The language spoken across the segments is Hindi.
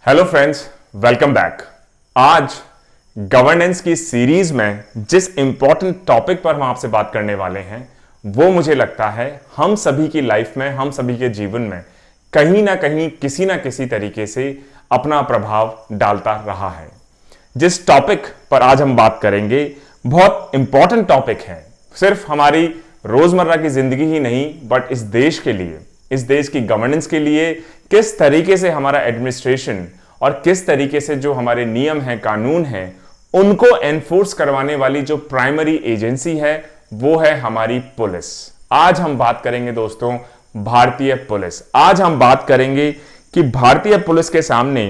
Hello friends, welcome back. आज गवर्नेंस की सीरीज में जिस इंपॉर्टेंट टॉपिक पर हम आपसे बात करने वाले हैं वो मुझे लगता है हम सभी की लाइफ में, हम सभी के जीवन में कहीं ना कहीं किसी ना किसी तरीके से अपना प्रभाव डालता रहा है। जिस टॉपिक पर आज हम बात करेंगे बहुत इंपॉर्टेंट टॉपिक है, सिर्फ हमारी रोजमर्रा की जिंदगी ही नहीं बट इस देश के लिए, इस देश की गवर्नेंस के लिए किस तरीके से हमारा एडमिनिस्ट्रेशन और किस तरीके से जो हमारे नियम हैं, कानून हैं, उनको एनफोर्स करवाने वाली जो प्राइमरी एजेंसी है वो है हमारी पुलिस। आज हम बात करेंगे दोस्तों भारतीय पुलिस। आज हम बात करेंगे कि भारतीय पुलिस के सामने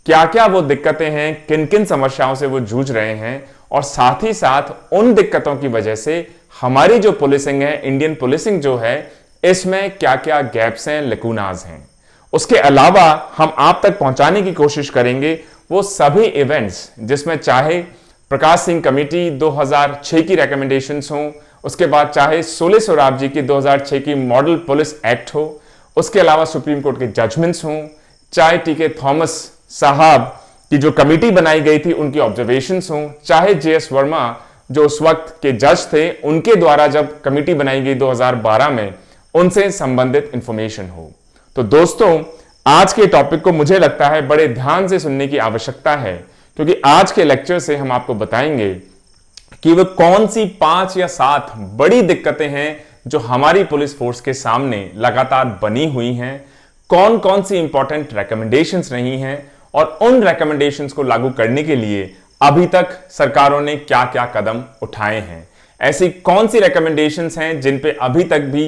क्या क्या वो दिक्कतें हैं, किन किन समस्याओं से वो जूझ रहे हैं और साथ ही साथ उन दिक्कतों की वजह से हमारी जो पुलिसिंग है, इंडियन पुलिसिंग जो है, इसमें क्या क्या गैप्स हैं, लकूनाज हैं। उसके अलावा हम आप तक पहुंचाने की कोशिश करेंगे वो सभी इवेंट्स जिसमें चाहे प्रकाश सिंह कमेटी 2006 की रिकमेंडेशंस हो, उसके बाद चाहे सोले सोराब जी की 2006 की मॉडल पुलिस एक्ट हो, उसके अलावा सुप्रीम कोर्ट के जजमेंट्स हों, चाहे टीके थॉमस साहब की जो कमेटी बनाई गई थी उनकी ऑब्जर्वेशंस हों, चाहे जेएस वर्मा जो उस वक्त के जज थे उनके द्वारा जब कमेटी बनाई गई 2012 में उनसे संबंधित इंफॉर्मेशन हो। तो दोस्तों आज के टॉपिक को मुझे लगता है बड़े ध्यान से सुनने की आवश्यकता है, क्योंकि आज के लेक्चर से हम आपको बताएंगे कि वो कौन सी 5 या 7 बड़ी दिक्कतें हैं जो हमारी पुलिस फोर्स के सामने लगातार बनी हुई हैं, कौन कौन सी इंपॉर्टेंट रिकमेंडेशंस रही हैं और उन रिकमेंडेशंस को लागू करने के लिए अभी तक सरकारों ने क्या क्या कदम उठाए हैं। ऐसी कौन सी रिकमेंडेशंस हैं जिन पे अभी तक भी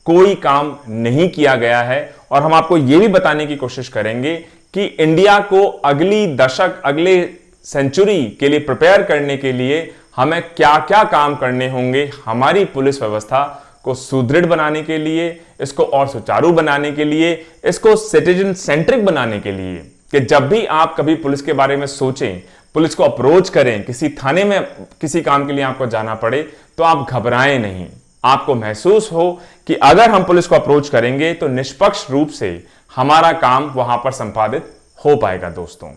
कोई काम नहीं किया गया है, और हम आपको यह भी बताने की कोशिश करेंगे कि इंडिया को अगली दशक, अगले सेंचुरी के लिए प्रिपेयर करने के लिए हमें क्या क्या काम करने होंगे हमारी पुलिस व्यवस्था को सुदृढ़ बनाने के लिए, इसको और सुचारू बनाने के लिए, इसको सिटीजन सेंट्रिक बनाने के लिए, कि जब भी आप कभी पुलिस के बारे में सोचें, पुलिस को अप्रोच करें, किसी थाने में किसी काम के लिए आपको जाना पड़े तो आप घबराएं नहीं। आपको महसूस हो कि अगर हम पुलिस को अप्रोच करेंगे तो निष्पक्ष रूप से हमारा काम वहां पर संपादित हो पाएगा। दोस्तों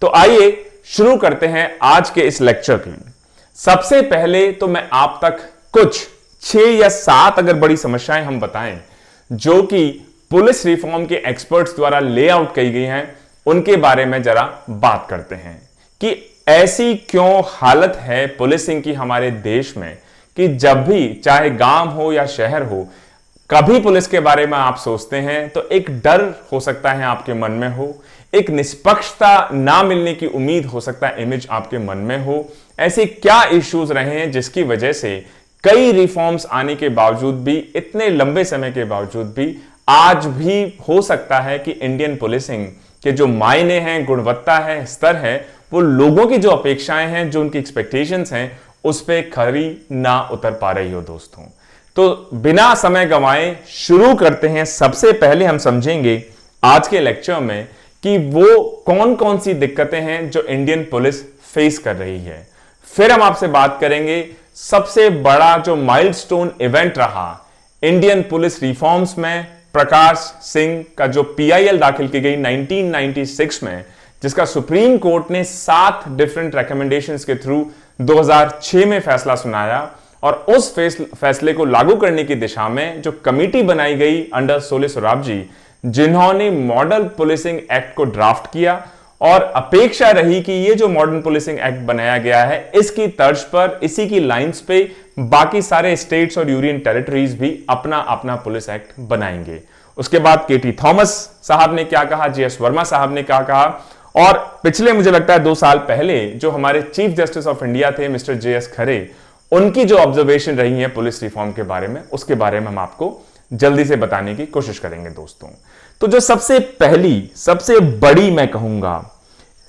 तो आइए शुरू करते हैं आज के इस लेक्चर की। सबसे पहले तो मैं आप तक कुछ 6 या 7 अगर बड़ी समस्याएं हम बताएं जो कि पुलिस रिफॉर्म के एक्सपर्ट्स द्वारा लेआउट की गई हैं, उनके बारे में जरा बात करते हैं कि ऐसी क्यों हालत है पुलिसिंग की हमारे देश में कि जब भी चाहे गांव हो या शहर हो, कभी पुलिस के बारे में आप सोचते हैं तो एक डर हो सकता है आपके मन में हो, एक निष्पक्षता ना मिलने की उम्मीद हो सकता है, इमेज आपके मन में हो। ऐसे क्या इश्यूज रहे हैं जिसकी वजह से कई रिफॉर्म्स आने के बावजूद भी, इतने लंबे समय के बावजूद भी आज भी हो सकता है कि इंडियन पुलिसिंग के जो मायने हैं, गुणवत्ता है, स्तर है, वो लोगों की जो अपेक्षाएं हैं, जो उनकी एक्सपेक्टेशंस हैं, उस पे खरी ना उतर पा रही हो। दोस्तों तो बिना समय गंवाए शुरू करते हैं। सबसे पहले हम समझेंगे आज के लेक्चर में कि वो कौन कौन सी दिक्कतें हैं जो इंडियन पुलिस फेस कर रही है। फिर हम आपसे बात करेंगे सबसे बड़ा जो माइलस्टोन इवेंट रहा इंडियन पुलिस रिफॉर्म्स में, प्रकाश सिंह का जो पीआईएल दाखिल की गई 1996 में, जिसका सुप्रीम कोर्ट ने 7 डिफरेंट रिकमेंडेशंस के थ्रू 2006 में फैसला सुनाया, और उस फैसले को लागू करने की दिशा में जो कमेटी बनाई गई अंडर सोले सोराब जी, जिन्होंने मॉडल पुलिसिंग एक्ट को ड्राफ्ट किया, और अपेक्षा रही कि ये जो मॉडर्न पुलिसिंग एक्ट बनाया गया है इसकी तर्ज पर, इसी की लाइंस पे बाकी सारे स्टेट्स और यूनियन टेरिटरीज भी अपना अपना पुलिस एक्ट बनाएंगे। उसके बाद केटी थॉमस साहब ने क्या कहा, जेएस वर्मा साहब ने क्या कहा, और पिछले मुझे लगता है 2 साल पहले जो हमारे चीफ जस्टिस ऑफ इंडिया थे मिस्टर जेएस खरे, उनकी जो ऑब्जर्वेशन रही है पुलिस रिफॉर्म के बारे में, उसके बारे में हम आपको जल्दी से बताने की कोशिश करेंगे। दोस्तों तो जो सबसे पहली, सबसे बड़ी मैं कहूंगा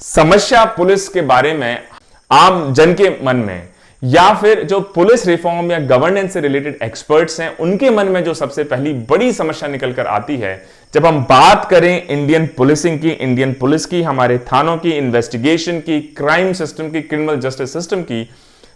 समस्या पुलिस के बारे में आम जन के मन में, या फिर जो पुलिस रिफॉर्म या गवर्नेंस से रिलेटेड एक्सपर्ट्स हैं उनके मन में जो सबसे पहली बड़ी समस्या निकल कर आती है जब हम बात करें इंडियन पुलिसिंग की, इंडियन पुलिस की, हमारे थानों की, इन्वेस्टिगेशन की, क्राइम सिस्टम की, क्रिमिनल जस्टिस सिस्टम की,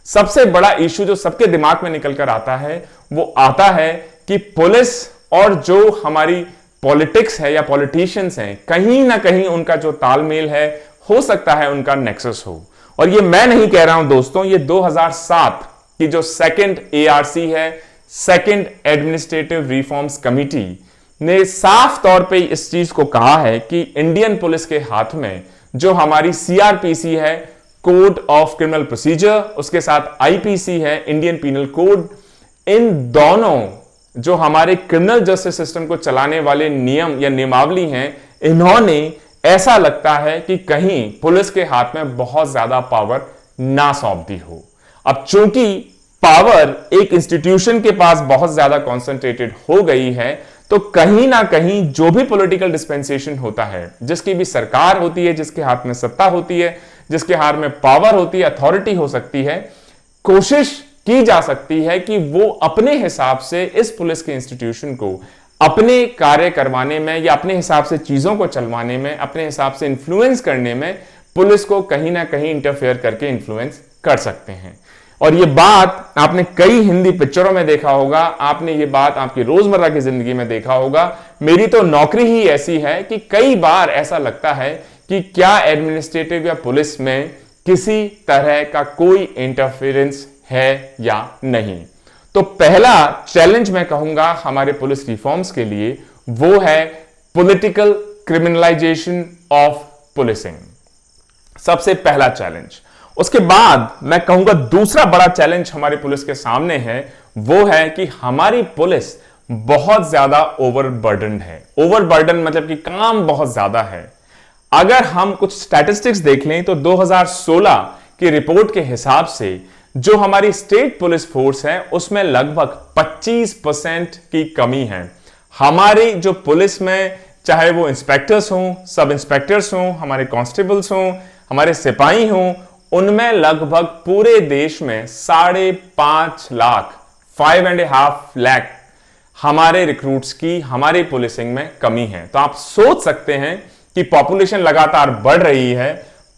सबसे बड़ा इश्यू जो सबके दिमाग में निकल कर आता है वो आता है कि पुलिस और जो हमारी पॉलिटिक्स है या पॉलिटिशियंस हैं, कहीं ना कहीं उनका जो तालमेल है, हो सकता है उनका नेक्सस हो। और ये मैं नहीं कह रहा हूं दोस्तों, ये 2007 की जो सेकंड एआरसी है, सेकंड एडमिनिस्ट्रेटिव रिफॉर्म्स कमिटी, ने साफ तौर पे इस चीज को कहा है कि इंडियन पुलिस के हाथ में जो हमारी सीआरपीसी है, कोड ऑफ क्रिमिनल प्रोसीजर, उसके साथ आईपीसी है, इंडियन पीनल कोड, इन दोनों जो हमारे क्रिमिनल जस्टिस सिस्टम को चलाने वाले नियम या नियमावली हैं, इन्होंने ऐसा लगता है कि कहीं पुलिस के हाथ में बहुत ज्यादा पावर ना सौंप दी हो। अब चूंकि पावर एक इंस्टीट्यूशन के पास बहुत ज्यादा कॉन्सेंट्रेटेड हो गई है, तो कहीं ना कहीं जो भी पॉलिटिकल डिस्पेंसेशन होता है, जिसकी भी सरकार होती है, जिसके हाथ में सत्ता होती है, जिसके हाथ में पावर होती है, अथॉरिटी हो सकती है, कोशिश की जा सकती है कि वो अपने हिसाब से इस पुलिस के इंस्टीट्यूशन को अपने कार्य करवाने में या अपने हिसाब से चीजों को चलवाने में, अपने हिसाब से इंफ्लुएंस करने में पुलिस को कहीं ना कहीं इंटरफेयर करके इंफ्लुएंस कर सकते हैं। और ये बात आपने कई हिंदी पिक्चरों में देखा होगा, आपने ये बात आपकी रोजमर्रा की जिंदगी में देखा होगा। मेरी तो नौकरी ही ऐसी है कि कई बार ऐसा लगता है कि क्या एडमिनिस्ट्रेटिव या पुलिस में किसी तरह का कोई इंटरफेरेंस है या नहीं। तो पहला चैलेंज मैं कहूंगा हमारे पुलिस रिफॉर्म्स के लिए, वो है पॉलिटिकल क्रिमिनलाइजेशन ऑफ पुलिसिंग। सबसे पहला चैलेंज। उसके बाद मैं कहूंगा दूसरा बड़ा चैलेंज हमारी पुलिस के सामने है, वो है कि हमारी पुलिस बहुत ज्यादा ओवरबर्डन है। ओवरबर्डन मतलब कि काम बहुत ज्यादा है। अगर हम कुछ स्टैटिस्टिक्स देख लें तो 2016 की रिपोर्ट के हिसाब से जो हमारी स्टेट पुलिस फोर्स है, उसमें लगभग 25% की कमी है। हमारी जो पुलिस में, चाहे वो इंस्पेक्टर्स हों, सब इंस्पेक्टर्स हों, हमारे कांस्टेबल्स हों, हमारे सिपाही हों, उनमें लगभग पूरे देश में 5.5 लाख 5.5 लाख हमारे रिक्रूट्स की हमारी पुलिसिंग में कमी है। तो आप सोच सकते हैं कि पॉपुलेशन लगातार बढ़ रही है,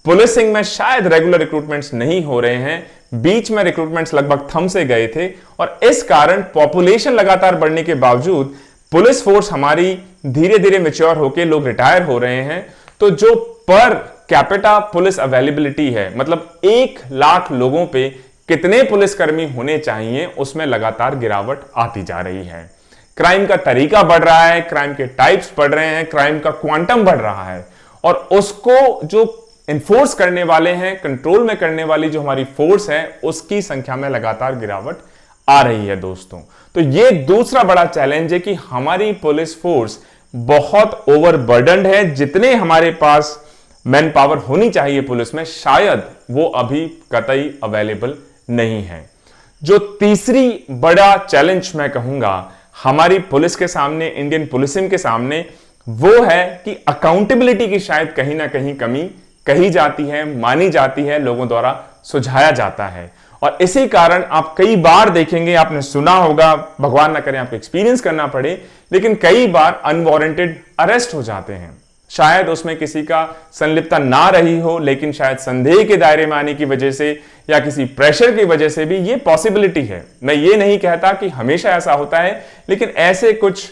पुलिसिंग में शायद रेगुलर रिक्रूटमेंट्स नहीं हो रहे हैं, बीच में रिक्रूटमेंट्स लगभग थम से गए थे, और इस कारण पॉपुलेशन लगातार बढ़ने के बावजूद पुलिस फोर्स हमारी धीरे धीरे मैच्योर होकर लोग रिटायर हो रहे हैं। तो जो पर कैपिटा पुलिस अवेलेबिलिटी है, मतलब 1 लाख लोगों पे कितने पुलिसकर्मी होने चाहिए, उसमें लगातार गिरावट आती जा रही है। क्राइम का तरीका बढ़ रहा है, क्राइम के टाइप्स बढ़ रहे हैं, क्राइम का क्वांटम बढ़ रहा है, और उसको जो इन्फोर्स करने वाले हैं, कंट्रोल में करने वाली जो हमारी फोर्स है, उसकी संख्या में लगातार गिरावट आ रही है दोस्तों। तो ये दूसरा बड़ा चैलेंज है कि हमारी पुलिस फोर्स बहुत ओवरबर्डन्ड है। जितने हमारे पास मैन पावर होनी चाहिए पुलिस में, शायद वो अभी कतई अवेलेबल नहीं है। जो तीसरी बड़ा चैलेंज मैं कहूंगा हमारी पुलिस के सामने, इंडियन पुलिसिंग के सामने, वो है कि अकाउंटेबिलिटी की शायद कहीं ना कहीं कमी कही जाती है, मानी जाती है, लोगों द्वारा सुझाया जाता है। और इसी कारण आप कई बार देखेंगे, आपने सुना होगा, भगवान ना करे आपको एक्सपीरियंस करना पड़े, लेकिन कई बार अनवारंटेड अरेस्ट हो जाते हैं। शायद उसमें किसी का संलिप्तता ना रही हो, लेकिन शायद संदेह के दायरे में आने की वजह से या किसी प्रेशर की वजह से भी ये पॉसिबिलिटी है। मैं ये नहीं कहता कि हमेशा ऐसा होता है, लेकिन ऐसे कुछ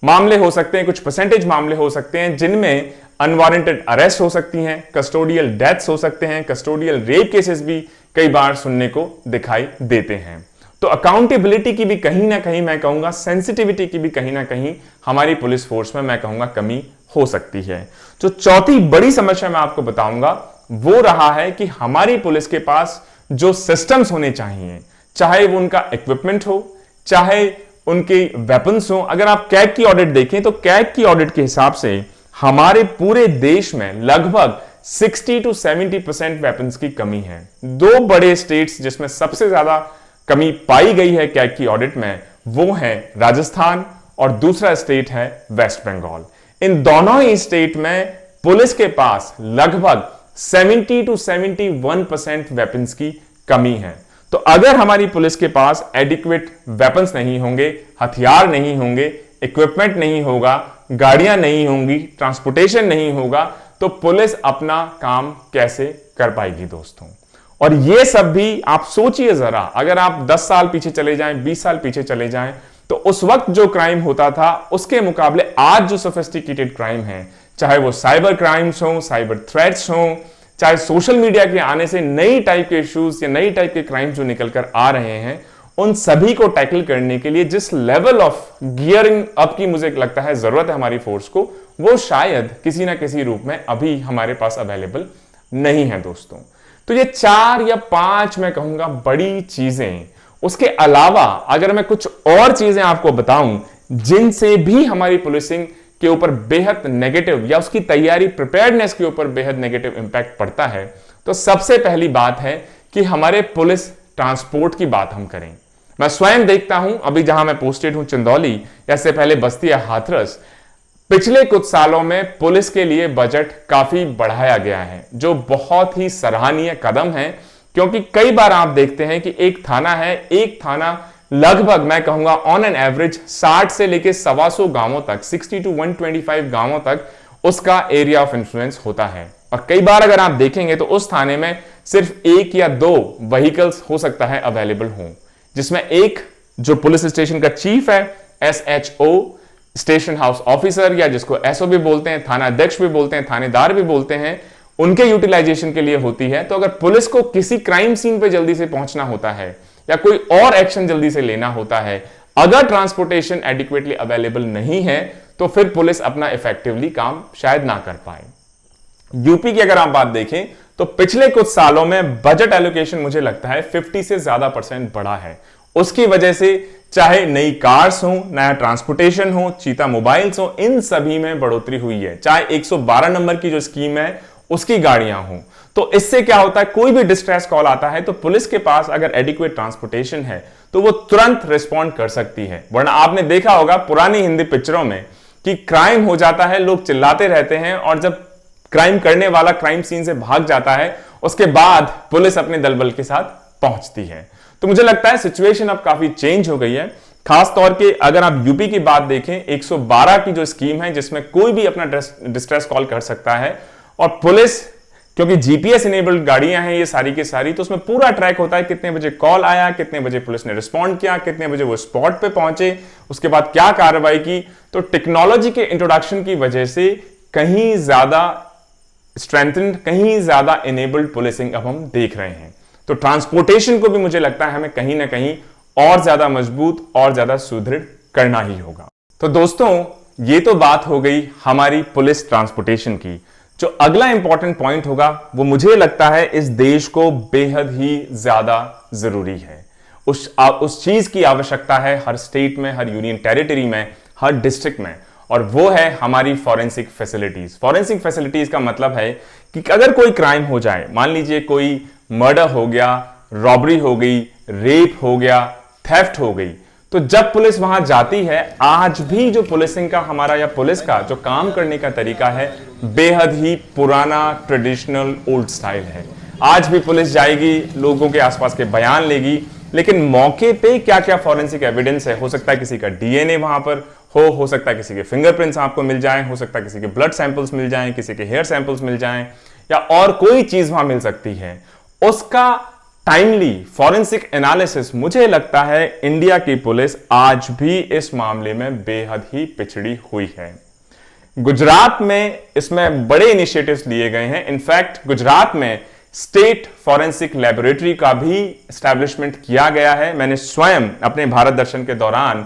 मामले हो सकते हैं, कुछ परसेंटेज मामले हो सकते हैं जिनमें अनवारंटेड अरेस्ट हो सकती हैं, कस्टोडियल डेथ्स हो सकते हैं, कस्टोडियल रेप केसेस भी कई बार सुनने को दिखाई देते हैं। तो अकाउंटेबिलिटी की भी कहीं ना कहीं मैं कहूंगा, सेंसिटिविटी की भी कहीं ना कहीं हमारी पुलिस फोर्स में मैं कहूंगा कमी हो सकती है। जो चौथी बड़ी समस्या मैं आपको बताऊंगा वो रहा है कि हमारी पुलिस के पास जो सिस्टम्स होने चाहिए, चाहे वो उनका इक्विपमेंट हो, चाहे उनके वेपन्स हो। अगर आप कैग की ऑडिट देखें तो कैग की ऑडिट के हिसाब से हमारे पूरे देश में लगभग 60 to 70% वेपन्स की कमी है। 2 बड़े स्टेट्स जिसमें सबसे ज्यादा कमी पाई गई है कैग की ऑडिट में, वो है राजस्थान और दूसरा स्टेट है वेस्ट बंगाल। इन दोनों ही स्टेट में पुलिस के पास लगभग 70 to 71% वेपन्स की कमी है। तो अगर हमारी पुलिस के पास एडिक्वेट वेपन्स नहीं होंगे, हथियार नहीं होंगे, इक्विपमेंट नहीं होगा, गाड़ियां नहीं होंगी, ट्रांसपोर्टेशन नहीं होगा, तो पुलिस अपना काम कैसे कर पाएगी दोस्तों। और ये सब भी आप सोचिए जरा, अगर आप 10 साल पीछे चले जाएं, 20 साल पीछे चले जाएं, तो उस वक्त जो क्राइम होता था उसके मुकाबले आज जो सोफिस्टिकेटेड क्राइम है, चाहे वो साइबर क्राइम्स हो, साइबर थ्रेट्स हो, चाहे सोशल मीडिया के आने से नई टाइप के इश्यूज या नई टाइप के क्राइम्स जो निकल कर आ रहे हैं, उन सभी को टैकल करने के लिए जिस लेवल ऑफ गियरिंग अप की मुझे लगता है जरूरत है हमारी फोर्स को, वो शायद किसी ना किसी रूप में अभी हमारे पास अवेलेबल नहीं है दोस्तों। तो ये 4 या 5 मैं कहूंगा बड़ी चीजें। उसके अलावा अगर मैं कुछ और चीजें आपको बताऊं जिनसे भी हमारी पुलिसिंग के ऊपर बेहद नेगेटिव या उसकी तैयारी प्रिपेयर्डनेस के ऊपर बेहद नेगेटिव इंपैक्ट पड़ता है, तो सबसे पहली बात है कि हमारे पुलिस ट्रांसपोर्ट की बात हम करें। मैं स्वयं देखता हूं, अभी जहां मैं पोस्टेड हूं चिंदौली, या इससे पहले बस्ती या हाथरस, पिछले कुछ सालों में पुलिस के लिए बजट काफी बढ़ाया गया है, जो बहुत ही सराहनीय कदम है। क्योंकि कई बार आप देखते हैं कि एक थाना लगभग मैं कहूंगा ऑन एन एवरेज 60 से लेके 125 गांवों तक, 60 to 125 गांवों तक उसका एरिया ऑफ इंफ्लुएंस होता है। और कई बार अगर आप देखेंगे तो उस थाने में सिर्फ 1 या 2 व्हीकल्स हो सकता है अवेलेबल हो, जिसमें एक जो पुलिस स्टेशन का चीफ है, SHO, स्टेशन हाउस ऑफिसर, या जिसको SO भी बोलते हैं, थाना अध्यक्ष भी बोलते हैं, थानेदार भी बोलते हैं, उनके यूटिलाइजेशन के लिए होती है। तो अगर पुलिस को किसी क्राइम सीन पे जल्दी से पहुंचना होता है या कोई और एक्शन जल्दी से लेना होता है, अगर ट्रांसपोर्टेशन एडिक्वेटली अवेलेबल नहीं है, तो फिर पुलिस अपना इफेक्टिवली काम शायद ना कर पाए। यूपी की अगर आप बात देखें तो पिछले कुछ सालों में बजट एलोकेशन मुझे लगता है 50 से ज्यादा % बढ़ा है। उसकी वजह से चाहे नई कार्स हो, नया ट्रांसपोर्टेशन हो, चीता मोबाइल्स हो, इन सभी में बढ़ोतरी हुई है। चाहे 112 नंबर की जो स्कीम है उसकी गाड़ियां हो, तो इससे क्या होता है, कोई भी डिस्ट्रेस कॉल आता है तो पुलिस के पास अगर एडिक्वेट ट्रांसपोर्टेशन है तो वो तुरंत रिस्पॉन्ड कर सकती है। वरना आपने देखा होगा पुरानी हिंदी पिक्चरों में कि क्राइम हो जाता है, लोग चिल्लाते रहते हैं, और जब क्राइम करने वाला क्राइम सीन से भाग जाता है उसके बाद पुलिस अपने दलबल के साथ पहुंचती है। तो मुझे लगता है सिचुएशन अब काफी चेंज हो गई है। खास तौर के अगर आप यूपी की बात देखें, 112 की जो स्कीम है जिसमें कोई भी अपना डिस्ट्रेस कॉल कर सकता है, और पुलिस क्योंकि जीपीएस इनेबल्ड गाड़ियां हैं ये सारी की सारी, तो उसमें पूरा ट्रैक होता है कितने बजे कॉल आया, कितने बजे पुलिस ने रिस्पॉन्ड किया, कितने बजे वो स्पॉट पे पहुंचे, उसके बाद क्या कार्रवाई की। तो टेक्नोलॉजी के इंट्रोडक्शन की वजह से कहीं ज्यादा स्ट्रेंथन्ड, कहीं ज्यादा इनेबल्ड पुलिसिंग अब हम देख रहे हैं। तो ट्रांसपोर्टेशन को भी मुझे लगता है हमें कहीं ना कहीं और ज्यादा मजबूत और ज्यादा सुदृढ़ करना ही होगा। तो दोस्तों, ये तो बात हो गई हमारी पुलिस ट्रांसपोर्टेशन की। जो अगला इंपॉर्टेंट पॉइंट होगा वो मुझे लगता है इस देश को बेहद ही ज्यादा जरूरी है, उस चीज की आवश्यकता है हर स्टेट में, हर यूनियन टेरिटरी में, हर डिस्ट्रिक्ट में, और वो है हमारी फॉरेंसिक फैसिलिटीज। फॉरेंसिक फैसिलिटीज का मतलब है कि अगर कोई क्राइम हो जाए, मान लीजिए कोई मर्डर हो गया, रॉबरी हो गई, रेप हो गया, थेफ्ट हो गई, तो जब पुलिस वहां जाती है, आज भी जो पुलिसिंग का हमारा या पुलिस का जो काम करने का तरीका है बेहद ही पुराना ट्रेडिशनल ओल्ड स्टाइल है। आज भी पुलिस जाएगी, लोगों के आसपास के बयान लेगी, लेकिन मौके पे क्या क्या फॉरेंसिक एविडेंस है, हो सकता है किसी का डीएनए वहां पर हो सकता है किसी के फिंगरप्रिंट्स आपको मिल जाएं, हो सकता है किसी के ब्लड सैंपल्स मिल जाएं, किसी के हेयर सैंपल्स मिल जाएं, या और कोई चीज वहां मिल सकती है। उसका टाइमली फॉरेंसिक एनालिसिस, मुझे लगता है इंडिया की पुलिस आज भी इस मामले में बेहद ही पिछड़ी हुई है। गुजरात में इसमें बड़े इनिशिएटिव्स लिए गए हैं। इनफैक्ट गुजरात में स्टेट फॉरेंसिक लेबोरेटरी का भी एस्टैब्लिशमेंट किया गया है। मैंने स्वयं अपने भारत दर्शन के दौरान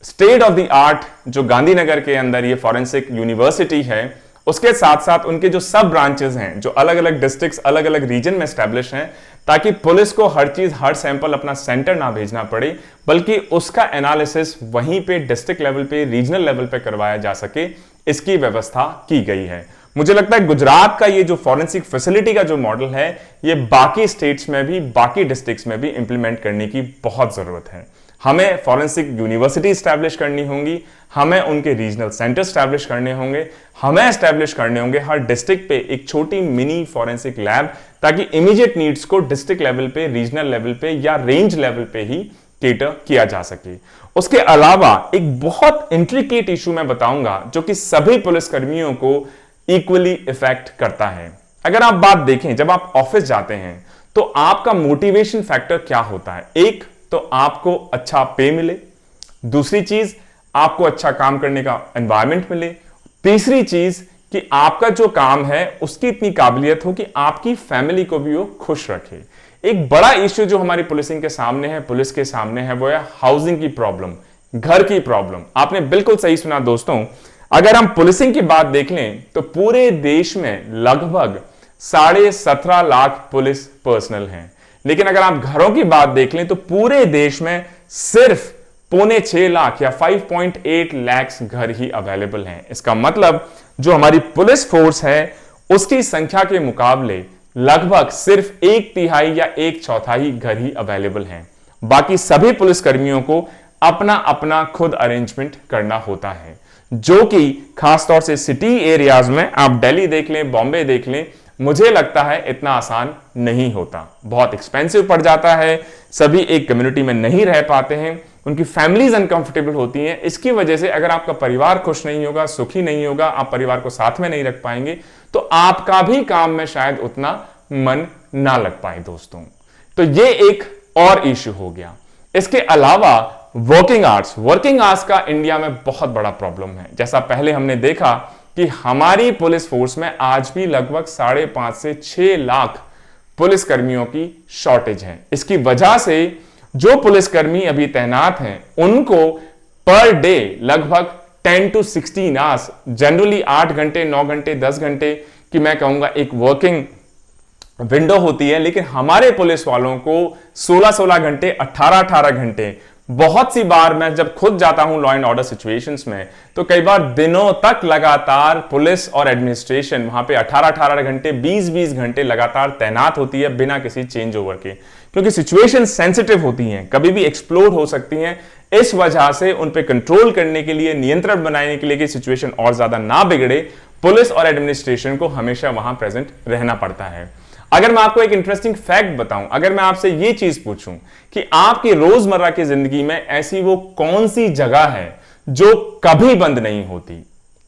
स्टेट ऑफ द आर्ट जो गांधीनगर के अंदर ये फॉरेंसिक यूनिवर्सिटी है, उसके साथ साथ उनके जो सब ब्रांचेस हैं, जो अलग अलग डिस्ट्रिक्ट्स, अलग अलग रीजन में एस्टैब्लिश हैं, ताकि पुलिस को हर चीज, हर सैंपल अपना सेंटर ना भेजना पड़े, बल्कि उसका एनालिसिस वहीं पे डिस्ट्रिक्ट लेवल पे, रीजनल लेवल पे करवाया जा सके, इसकी व्यवस्था की गई है। मुझे लगता है गुजरात का ये जो फॉरेंसिक फैसिलिटी का जो मॉडल है, ये बाकी स्टेट्स में भी, बाकी डिस्ट्रिक्ट्स में भी इंप्लीमेंट करने की बहुत जरूरत है। हमें फॉरेंसिक यूनिवर्सिटी स्टैब्लिश करनी होंगी, हमें उनके रीजनल सेंटर स्टैब्लिश करने होंगे, हमें स्टैब्लिश करने होंगे हर डिस्ट्रिक्ट पे एक छोटी मिनी फॉरेंसिक लैब, ताकि इमीडिएट नीड्स को डिस्ट्रिक्ट लेवल पे, रीजनल लेवल पे या रेंज लेवल पे ही केटर किया जा सके। उसके अलावा एक बहुत इंट्रिकेट इशू मैं बताऊंगा जो कि सभी पुलिसकर्मियों को इक्वली इफेक्ट करता है। अगर आप बात देखें, जब आप ऑफिस जाते हैं तो आपका मोटिवेशन फैक्टर क्या होता है? एक तो आपको अच्छा पे मिले, दूसरी चीज, आपको अच्छा काम करने का एनवायरमेंट मिले। तीसरी चीज कि आपका जो काम है उसकी इतनी काबिलियत हो कि आपकी फैमिली को भी वो खुश रखे। एक बड़ा इश्यू जो हमारी पुलिसिंग के सामने है, पुलिस के सामने है, वो है हाउसिंग की प्रॉब्लम, घर की प्रॉब्लम। आपने बिल्कुल सही सुना दोस्तों। अगर हम पुलिसिंग की बात देख लें तो पूरे देश में लगभग 17.5 लाख पुलिस पर्सनल हैं, लेकिन अगर आप घरों की बात देख लें तो पूरे देश में सिर्फ 5.6 लाख या 5.8 लाख घर ही अवेलेबल हैं। इसका मतलब जो हमारी पुलिस फोर्स है उसकी संख्या के मुकाबले लगभग सिर्फ 1/3 या 1/4 घर ही अवेलेबल हैं। बाकी सभी पुलिसकर्मियों को अपना अपना खुद अरेंजमेंट करना होता है, जो कि खासतौर से सिटी एरियाज में, आप दिल्ली देख लें, बॉम्बे देख लें, मुझे लगता है इतना आसान नहीं होता, बहुत एक्सपेंसिव पड़ जाता है। सभी एक कम्युनिटी में नहीं रह पाते हैं, उनकी फैमिलीज अनकंफर्टेबल होती हैं। इसकी वजह से अगर आपका परिवार खुश नहीं होगा, सुखी नहीं होगा, आप परिवार को साथ में नहीं रख पाएंगे, तो आपका भी काम में शायद उतना मन ना लग पाए दोस्तों। तो ये एक और इश्यू हो गया। इसके अलावा वर्किंग आवर्स का इंडिया में बहुत बड़ा प्रॉब्लम है। जैसा पहले हमने देखा कि हमारी पुलिस फोर्स में आज भी लगभग 5.5 से 6 लाख पुलिस कर्मियों की शॉर्टेज है। इसकी वजह से जो पुलिसकर्मी अभी तैनात हैं उनको पर डे लगभग 10 to 16 आवर्स, जनरली 8 घंटे, 9 घंटे, 10 घंटे की मैं कहूंगा एक वर्किंग विंडो होती है, लेकिन हमारे पुलिस वालों को 16-16 घंटे, 18-18 घंटे, बहुत सी बार मैं जब खुद जाता हूं लॉ एंड ऑर्डर सिचुएशंस में, तो कई बार दिनों तक लगातार पुलिस और एडमिनिस्ट्रेशन वहां पे 18-18 घंटे, 20-20 घंटे लगातार तैनात होती है बिना किसी चेंज ओवर के, क्योंकि सिचुएशन सेंसिटिव होती हैं, कभी भी एक्सप्लोड हो सकती हैं। इस वजह से उन पे कंट्रोल करने के लिए, नियंत्रण बनाने के लिए कि सिचुएशन और ज्यादा ना बिगड़े, पुलिस और एडमिनिस्ट्रेशन को हमेशा वहां प्रेजेंट रहना पड़ता है। अगर मैं आपको एक इंटरेस्टिंग फैक्ट बताऊं, अगर मैं आपसे यह चीज पूछूं कि आपकी रोजमर्रा की जिंदगी में ऐसी वो कौन सी जगह है जो कभी बंद नहीं होती,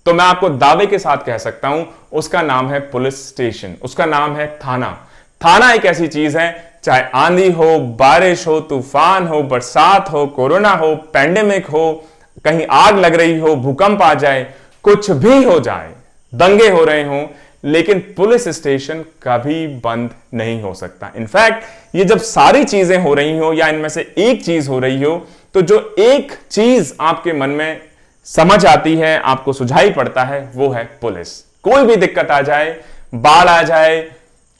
तो मैं आपको दावे के साथ कह सकता हूं उसका नाम है पुलिस स्टेशन, उसका नाम है थाना। थाना एक ऐसी चीज है, चाहे आंधी हो, बारिश हो, तूफान हो, बरसात हो, कोरोना हो, पैंडेमिक हो, कहीं आग लग रही हो, भूकंप आ जाए, कुछ भी हो जाए, दंगे हो रहे हों, लेकिन पुलिस स्टेशन कभी बंद नहीं हो सकता। इनफैक्ट ये जब सारी चीजें हो रही हो या इनमें से एक चीज हो रही हो, तो जो एक चीज आपके मन में समझ आती है, आपको सुझाई पड़ता है, वो है पुलिस। कोई भी दिक्कत आ जाए, बाढ़ आ जाए,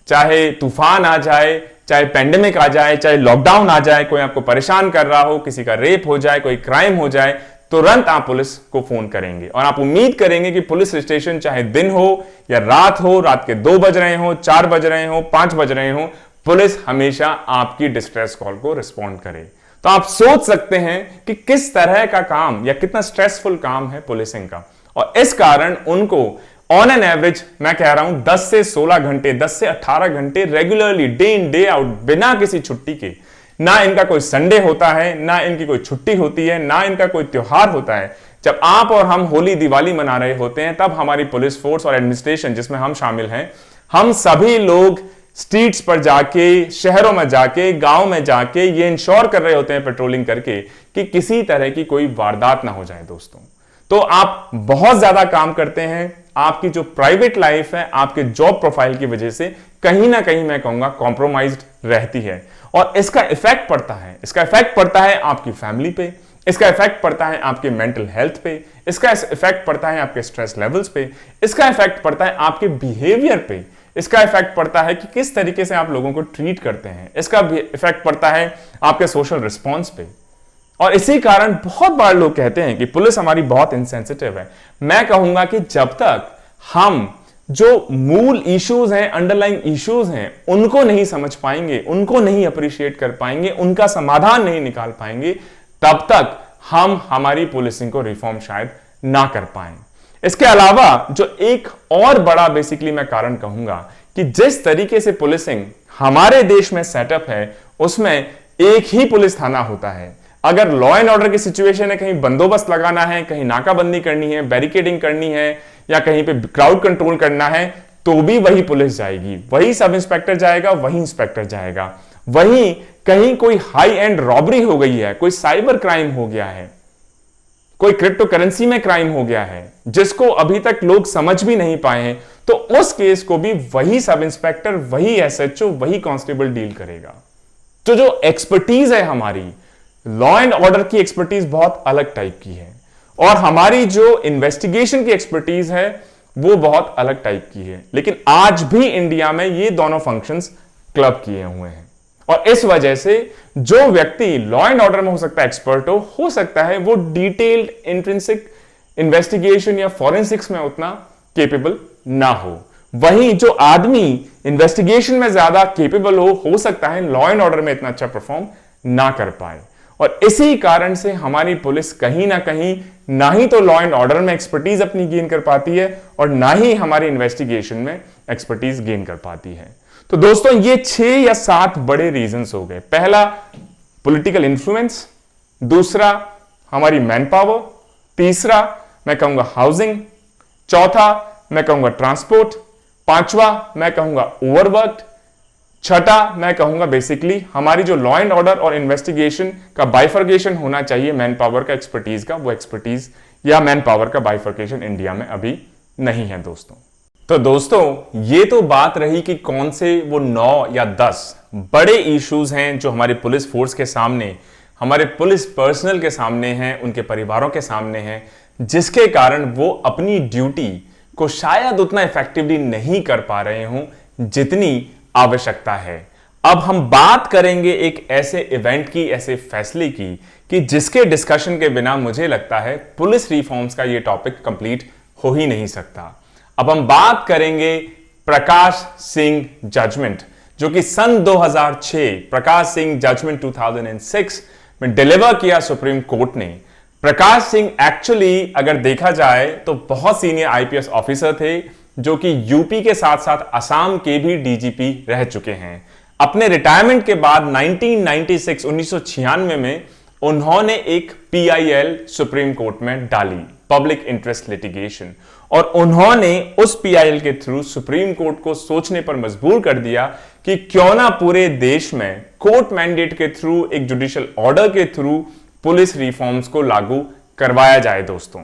चाहे तूफान आ जाए, चाहे पेंडेमिक आ जाए, चाहे लॉकडाउन आ जाए, कोई आपको परेशान कर रहा हो, किसी का रेप हो जाए, कोई क्राइम हो जाए, तुरंत आप पुलिस को फोन करेंगे और आप उम्मीद करेंगे कि पुलिस स्टेशन चाहे दिन हो या रात हो, रात के 2 बज रहे हो, 4 बज रहे हो, 5 बज रहे हो, पुलिस हमेशा आपकी डिस्ट्रेस कॉल को रिस्पॉन्ड करे। तो आप सोच सकते हैं कि किस तरह का काम या कितना स्ट्रेसफुल काम है पुलिसिंग का, और इस कारण उनको ऑन एन एवरेज मैं कह रहा हूं 10 से 16 घंटे, 10 से 18 घंटे regularly, day in day out, बिना किसी छुट्टी के, ना इनका कोई संडे होता है, ना इनकी कोई छुट्टी होती है, ना इनका कोई त्योहार होता है। जब आप और हम होली दिवाली मना रहे होते हैं, तब हमारी पुलिस फोर्स और एडमिनिस्ट्रेशन जिसमें हम शामिल हैं, हम सभी लोग स्ट्रीट्स पर जाके, शहरों में जाके, गांव में जाके ये इंश्योर कर रहे होते हैं पेट्रोलिंग करके कि किसी तरह की कोई वारदात ना हो जाए दोस्तों। तो आप बहुत ज्यादा काम करते हैं, आपकी जो प्राइवेट लाइफ है आपके जॉब प्रोफाइल की वजह से कहीं ना कहीं मैं कहूंगा कॉम्प्रोमाइज्ड रहती है, और इसका इफेक्ट पड़ता है आपकी फैमिली पे, इसका इफेक्ट पड़ता है आपके मेंटल हेल्थ पे, इसका इफेक्ट पड़ता है आपके स्ट्रेस लेवल्स पे, इसका इफेक्ट पड़ता है आपके बिहेवियर पे, इसका इफेक्ट पड़ता है कि किस तरीके से आप लोगों को ट्रीट करते हैं, इसका इफेक्ट पड़ता है आपके सोशल रिस्पॉन्स पे। और इसी कारण बहुत बार लोग कहते हैं कि पुलिस हमारी बहुत इनसेंसिटिव है। मैं कहूंगा कि जब तक हम जो मूल इश्यूज हैं, अंडरलाइंग इश्यूज हैं, उनको नहीं समझ पाएंगे, उनको नहीं अप्रिशिएट कर पाएंगे, उनका समाधान नहीं निकाल पाएंगे, तब तक हम हमारी पुलिसिंग को रिफॉर्म शायद ना कर पाए। इसके अलावा जो एक और बड़ा बेसिकली मैं कारण कहूंगा कि जिस तरीके से पुलिसिंग हमारे देश में सेटअप है, उसमें एक ही पुलिस थाना होता है। अगर लॉ एंड ऑर्डर की सिचुएशन है, कहीं बंदोबस्त लगाना है, कहीं नाकाबंदी करनी है, बैरिकेडिंग करनी है, या कहीं पे क्राउड कंट्रोल करना है, तो भी वही पुलिस जाएगी, वही सब इंस्पेक्टर जाएगा, वही इंस्पेक्टर जाएगा। वहीं कहीं कोई हाई एंड रॉबरी हो गई है, कोई साइबर क्राइम हो गया है, कोई क्रिप्टो करेंसी में क्राइम हो गया है जिसको अभी तक लोग समझ भी नहीं पाए हैं, तो उस केस को भी वही सब इंस्पेक्टर, वही एसएचओ, वही कांस्टेबल डील करेगा। तो जो एक्सपर्टीज है हमारी, लॉ एंड ऑर्डर की एक्सपर्टीज बहुत अलग टाइप की है, और हमारी जो इन्वेस्टिगेशन की एक्सपर्टीज है वो बहुत अलग टाइप की है। लेकिन आज भी इंडिया में ये दोनों फंक्शंस क्लब किए हुए हैं, और इस वजह से जो व्यक्ति लॉ एंड ऑर्डर में हो सकता है एक्सपर्ट हो सकता है वो डिटेल्ड इंट्रिंसिक इन्वेस्टिगेशन या फॉरेंसिक्स में उतना केपेबल ना हो। वहीं जो आदमी इन्वेस्टिगेशन में ज्यादा केपेबल हो सकता है लॉ एंड ऑर्डर में इतना अच्छा परफॉर्म ना कर पाए। और इसी कारण से हमारी पुलिस कहीं ना कहीं ना ही तो लॉ एंड ऑर्डर में एक्सपर्टीज अपनी गेन कर पाती है और ना ही हमारी इन्वेस्टिगेशन में एक्सपर्टीज गेन कर पाती है। तो दोस्तों ये 6 या 7 बड़े रीजंस हो गए। पहला पॉलिटिकल इन्फ्लुएंस, दूसरा हमारी मैन पावर, तीसरा मैं कहूंगा हाउसिंग, चौथा मैं कहूंगा ट्रांसपोर्ट, पांचवा मैं कहूंगा ओवरवर्क्ड, छठा मैं कहूंगा बेसिकली हमारी जो लॉ एंड ऑर्डर और इन्वेस्टिगेशन का बाइफर्केशन होना चाहिए मैन पावर का, एक्सपर्टीज का, वो एक्सपर्टीज या मैन पावर का बाइफर्केशन इंडिया में अभी नहीं है दोस्तों। तो दोस्तों ये तो बात रही कि कौन से वो 9 या 10 बड़े इश्यूज हैं जो हमारे पुलिस फोर्स के सामने, हमारे पुलिस पर्सनल के सामने हैं, उनके परिवारों के सामने हैं, जिसके कारण वो अपनी ड्यूटी को शायद उतना इफेक्टिवली नहीं कर पा रहे हों जितनी आवश्यकता है। अब हम बात करेंगे एक ऐसे इवेंट की, ऐसे फैसले की कि जिसके डिस्कशन के बिना मुझे लगता है पुलिस रिफॉर्म्स का ये टॉपिक कंप्लीट हो ही नहीं सकता। अब हम बात करेंगे प्रकाश सिंह जजमेंट, जो कि सन 2006 प्रकाश सिंह जजमेंट 2006 में डिलीवर किया सुप्रीम कोर्ट ने। प्रकाश सिंह एक्चुअली अगर देखा जाए तो बहुत सीनियर आईपीएस ऑफिसर थे, जो कि यूपी के साथ साथ असम के भी डीजीपी रह चुके हैं। अपने रिटायरमेंट के बाद 1996 में उन्होंने एक पीआईएल सुप्रीम कोर्ट में डाली, पब्लिक इंटरेस्ट लिटिगेशन, और उन्होंने उस पीआईएल के थ्रू सुप्रीम कोर्ट को सोचने पर मजबूर कर दिया कि क्यों ना पूरे देश में कोर्ट मैंडेट के थ्रू, एक जुडिशियल ऑर्डर के थ्रू पुलिस रिफॉर्म्स को लागू करवाया जाए दोस्तों।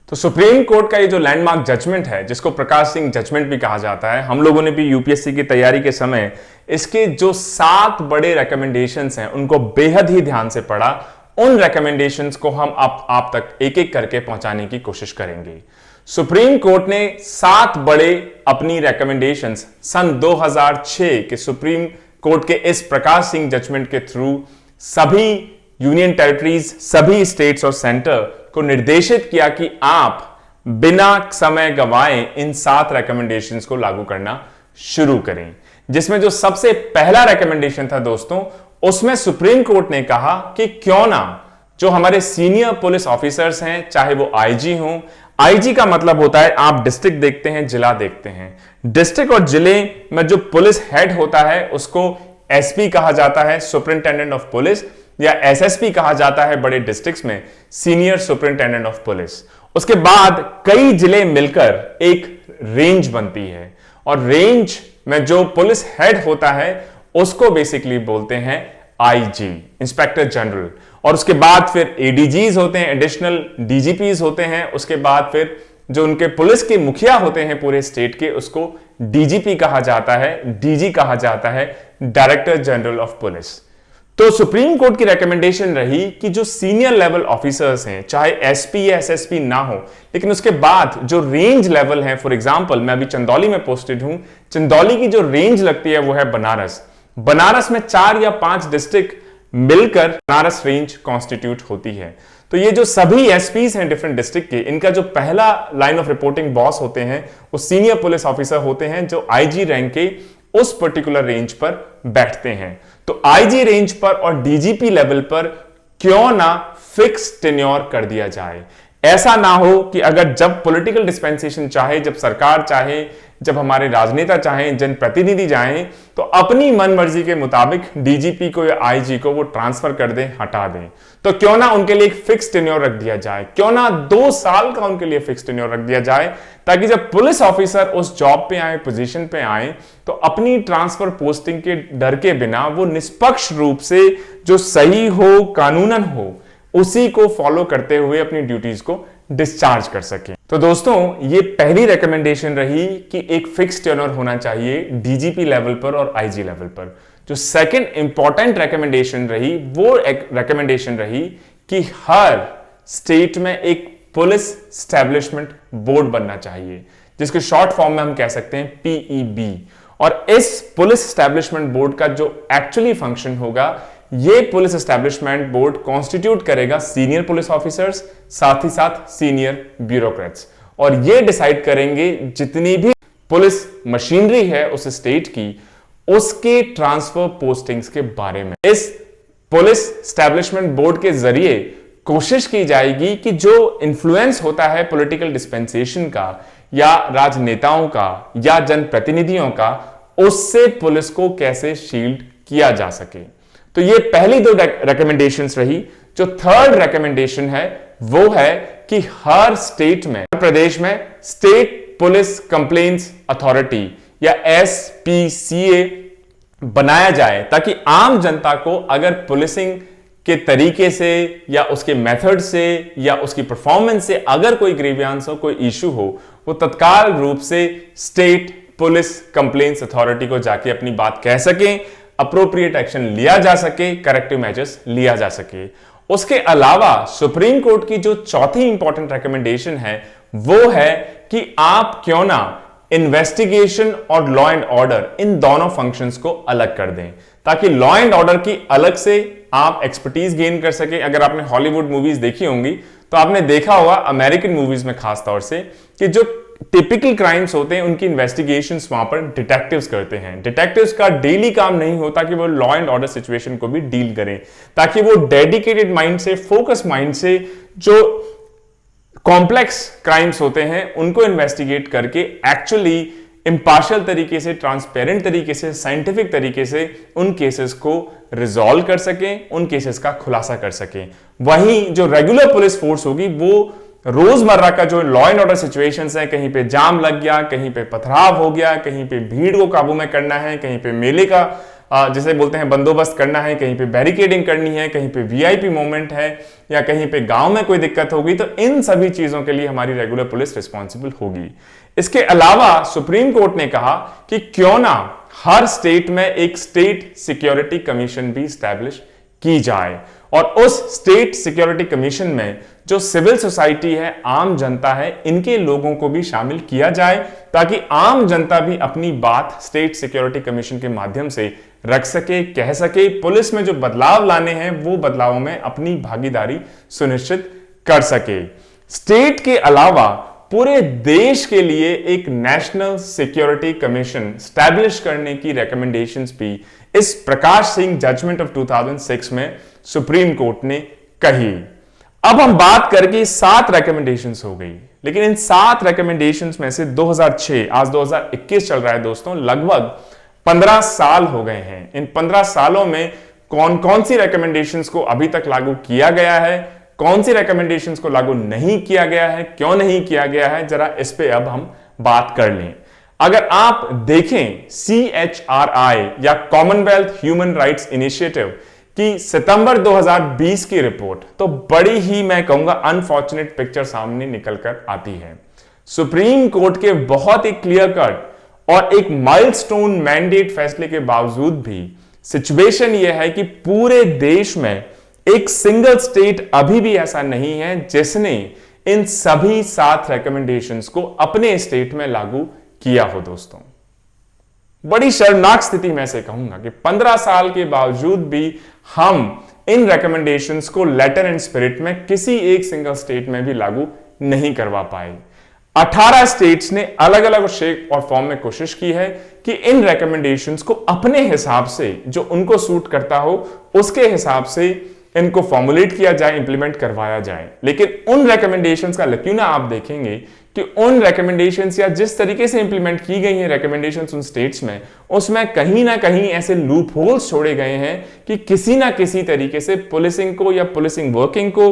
तो सुप्रीम कोर्ट का ये जो लैंडमार्क जजमेंट है, जिसको प्रकाश सिंह जजमेंट भी कहा जाता है, हम लोगों ने भी यूपीएससी की तैयारी के समय इसके जो 7 बड़े रिकमेंडेशंस हैं उनको बेहद ही ध्यान से पढ़ा। उन रिकमेंडेशंस को हम आप तक एक एक करके पहुंचाने की कोशिश करेंगे। सुप्रीम कोर्ट ने 7 बड़े अपनी रिकमेंडेशंस सन 2006 के सुप्रीम कोर्ट के इस प्रकाश सिंह जजमेंट के थ्रू सभी यूनियन टेरिटरीज, सभी स्टेट्स और सेंटर को निर्देशित किया कि आप बिना समय गवाए इन 7 रिकमेंडेशंस को लागू करना शुरू करें। जिसमें जो सबसे पहला रिकमेंडेशन था दोस्तों, उसमें सुप्रीम कोर्ट ने कहा कि क्यों ना जो हमारे सीनियर पुलिस ऑफिसर्स हैं, चाहे वो आईजी हों, आईजी का मतलब होता है आप डिस्ट्रिक्ट देखते हैं, जिला देखते हैं, डिस्ट्रिक्ट और जिले में जो पुलिस हेड होता है उसको एसपी कहा जाता है, सुपरिंटेंडेंट ऑफ पुलिस, या एसएसपी कहा जाता है बड़े डिस्ट्रिक्ट्स में, सीनियर सुपरिंटेंडेंट ऑफ पुलिस। उसके बाद कई जिले मिलकर एक रेंज बनती है, और रेंज में जो पुलिस हेड होता है उसको बेसिकली बोलते हैं आईजी, इंस्पेक्टर जनरल। और उसके बाद फिर एडीजीज होते हैं, एडिशनल डीजीपीज होते हैं। उसके बाद फिर जो उनके पुलिस के मुखिया होते हैं पूरे स्टेट के, उसको डीजीपी कहा जाता है, डीजी कहा जाता है, डायरेक्टर जनरल ऑफ पुलिस। तो सुप्रीम कोर्ट की रिकमेंडेशन रही कि जो सीनियर लेवल ऑफिसर्स हैं, चाहे एसपी या एसएसपी ना हो, लेकिन उसके बाद जो रेंज लेवल है, फॉर एग्जांपल मैं अभी चंदौली में पोस्टेड हूं, चंदौली की जो रेंज लगती है वो है बनारस। बनारस में 4 या 5 डिस्ट्रिक्ट मिलकर बनारस रेंज कॉन्स्टिट्यूट होती है। तो ये जो सभी एसपीस हैं डिफरेंट डिस्ट्रिक्ट के, इनका जो पहला लाइन ऑफ रिपोर्टिंग बॉस होते हैं वो सीनियर पुलिस ऑफिसर होते हैं, जो आईजी रैंक के उस पर्टिकुलर रेंज पर बैठते हैं। तो आईजी रेंज पर और डीजीपी लेवल पर क्यों ना फिक्स टेन्योर कर दिया जाए। ऐसा ना हो कि अगर जब पॉलिटिकल डिस्पेंसेशन चाहे, जब सरकार चाहे, जब हमारे राजनेता चाहें, जनप्रतिनिधि चाहें, तो अपनी मन मर्जी के मुताबिक डीजीपी को या आईजी को वो ट्रांसफर कर दें, हटा दें। तो क्यों ना उनके लिए एक फिक्स टेन्योर रख दिया जाए, क्यों ना 2 साल का उनके लिए फिक्स टेन्योर रख दिया जाए, ताकि जब पुलिस ऑफिसर उस जॉब पे आए, पोजीशन पे आए, तो अपनी ट्रांसफर पोस्टिंग के डर के बिना वो निष्पक्ष रूप से, जो सही हो, कानूनन हो, उसी को फॉलो करते हुए अपनी ड्यूटीज को डिस्चार्ज कर सके। तो दोस्तों, ये पहली रिकमेंडेशन रही कि एक फिक्स टेन्योर होना चाहिए डीजीपी लेवल पर और आईजी लेवल पर। जो सेकंड इंपॉर्टेंट रिकमेंडेशन रही वो एक रिकमेंडेशन रही कि हर स्टेट में एक पुलिस स्टैब्लिशमेंट बोर्ड बनना चाहिए, जिसके शॉर्ट फॉर्म में हम कह सकते हैं पीईबी। और इस पुलिस स्टैब्लिशमेंट बोर्ड का जो एक्चुअली फंक्शन होगा, ये पुलिस एस्टैब्लिशमेंट बोर्ड कॉन्स्टिट्यूट करेगा सीनियर पुलिस ऑफिसर्स, साथ ही साथ सीनियर ब्यूरोक्रेट्स, और ये डिसाइड करेंगे जितनी भी पुलिस मशीनरी है उस स्टेट की, उसके ट्रांसफर पोस्टिंग्स के बारे में। इस पुलिस स्टैब्लिशमेंट बोर्ड के जरिए कोशिश की जाएगी कि जो इन्फ्लुएंस होता है पॉलिटिकल डिस्पेंसेशन का या राजनेताओं का या जनप्रतिनिधियों का, उससे पुलिस को कैसे शील्ड किया जा सके। तो ये पहली दो रिकमेंडेशंस रही। जो थर्ड रिकमेंडेशन है वो है कि हर स्टेट में, हर प्रदेश में स्टेट पुलिस कंप्लेंट्स अथॉरिटी या एसपीसीए बनाया जाए, ताकि आम जनता को अगर पुलिसिंग के तरीके से या उसके मेथड से या उसकी परफॉर्मेंस से अगर कोई ग्रीवियंस हो, कोई इशू हो, वो तत्काल रूप से स्टेट पुलिस कंप्लेंट्स अथॉरिटी को जाके अपनी बात कह सकें, अप्रोप्रिएट एक्शन लिया जा सके, करेक्टिव मेजर्स लिया जा सके। उसके अलावा सुप्रीम कोर्ट की जो चौथी इंपॉर्टेंट रिकमेंडेशन है वो है कि आप क्यों ना इन्वेस्टिगेशन और लॉ एंड ऑर्डर, इन दोनों फंक्शंस को अलग कर दें, ताकि लॉ एंड ऑर्डर की अलग से आप एक्सपर्टीज गेन कर सके। अगर आपने हॉलीवुड मूवीज देखी होंगी तो आपने देखा होगा, अमेरिकन मूवीज में खास तौर से, कि जो टिपिकल क्राइम्स होते हैं उनकी इन्वेस्टिगेशंस वहां पर डिटेक्टिव्स करते हैं। डिटेक्टिव्स का डेली काम नहीं होता कि वो लॉ एंड ऑर्डर सिचुएशन को भी डील करें, ताकि वो डेडिकेटेड माइंड से, फोकस माइंड से जो कॉम्प्लेक्स क्राइम्स होते हैं उनको इन्वेस्टिगेट करके एक्चुअली इंपार्शियल तरीके से, ट्रांसपेरेंट तरीके से, साइंटिफिक तरीके से उन केसेस को रिजॉल्व कर सकें, उन केसेस का खुलासा कर सकें। वहीं जो रेगुलर पुलिस फोर्स होगी वो रोजमर्रा का जो लॉ एंड ऑर्डर सिचुएशंस है, कहीं पे जाम लग गया, कहीं पे पथराव हो गया, कहीं पे भीड़ को काबू में करना है, कहीं पे मेले का जिसे बोलते हैं बंदोबस्त करना है, कहीं पे बैरिकेडिंग करनी है, कहीं पे वीआईपी मोमेंट है, या कहीं पे गांव में कोई दिक्कत होगी, तो इन सभी चीजों के लिए हमारी रेगुलर पुलिस रिस्पॉन्सिबल होगी। इसके अलावा सुप्रीम कोर्ट ने कहा कि क्यों ना हर स्टेट में एक स्टेट सिक्योरिटी कमीशन भी स्टैब्लिश की जाए, और उस स्टेट सिक्योरिटी कमीशन में जो सिविल सोसाइटी है, आम जनता है, इनके लोगों को भी शामिल किया जाए, ताकि आम जनता भी अपनी बात स्टेट सिक्योरिटी कमीशन के माध्यम से रख सके, कह सके, पुलिस में जो बदलाव लाने हैं वो बदलावों में अपनी भागीदारी सुनिश्चित कर सके। स्टेट के अलावा पूरे देश के लिए एक नेशनल सिक्योरिटी कमीशन स्टैब्लिश करने की रिकमेंडेशंस भी इस प्रकाश सिंह जजमेंट ऑफ 2006 में सुप्रीम कोर्ट ने कही। अब हम बात करके 7 रिकमेंडेशंस हो गई, लेकिन इन 7 रिकमेंडेशंस में से 2006, आज 2021 चल रहा है दोस्तों, लगभग 15 साल हो गए हैं। इन 15 सालों में कौन कौन सी रिकमेंडेशंस को अभी तक लागू किया गया है, कौन सी रिकमेंडेशंस को लागू नहीं किया गया है, क्यों नहीं किया गया है, जरा इस पे अब हम बात कर लें। अगर आप देखें CHRI या कॉमनवेल्थ ह्यूमन राइट्स इनिशिएटिव की सितंबर 2020 की रिपोर्ट, तो बड़ी ही, मैं कहूंगा, अनफॉर्चुनेट पिक्चर सामने निकलकर आती है। सुप्रीम कोर्ट के बहुत ही क्लियर कट और एक माइलस्टोन मैंडेट फैसले के बावजूद भी सिचुएशन यह है कि पूरे देश में एक सिंगल स्टेट अभी भी ऐसा नहीं है जिसने इन सभी 7 रिकमेंडेशंस को अपने स्टेट में लागू किया हो। दोस्तों, बड़ी शर्मनाक स्थिति में से कहूंगा कि 15 साल के बावजूद भी हम इन रिकमेंडेशंस को लेटर एंड स्पिरिट में किसी एक सिंगल स्टेट में भी लागू नहीं करवा पाए। 18 स्टेट्स ने अलग अलग शेप और फॉर्म में कोशिश की है कि इन रिकमेंडेशंस को अपने हिसाब से, जो उनको सूट करता हो उसके हिसाब से इनको फॉर्मुलेट किया जाए, इंप्लीमेंट करवाया जाए। लेकिन उन रिकमेंडेशंस का लक्यूना आप देखेंगे कि उन रिकमेंडेशंस या जिस तरीके से इंप्लीमेंट की गई हैं रिकमेंडेशंस उन स्टेट्स में, उसमें कहीं ना कहीं ऐसे लूप होल्स छोड़े गए हैं कि किसी ना किसी तरीके से पुलिसिंग को या पुलिसिंग वर्किंग को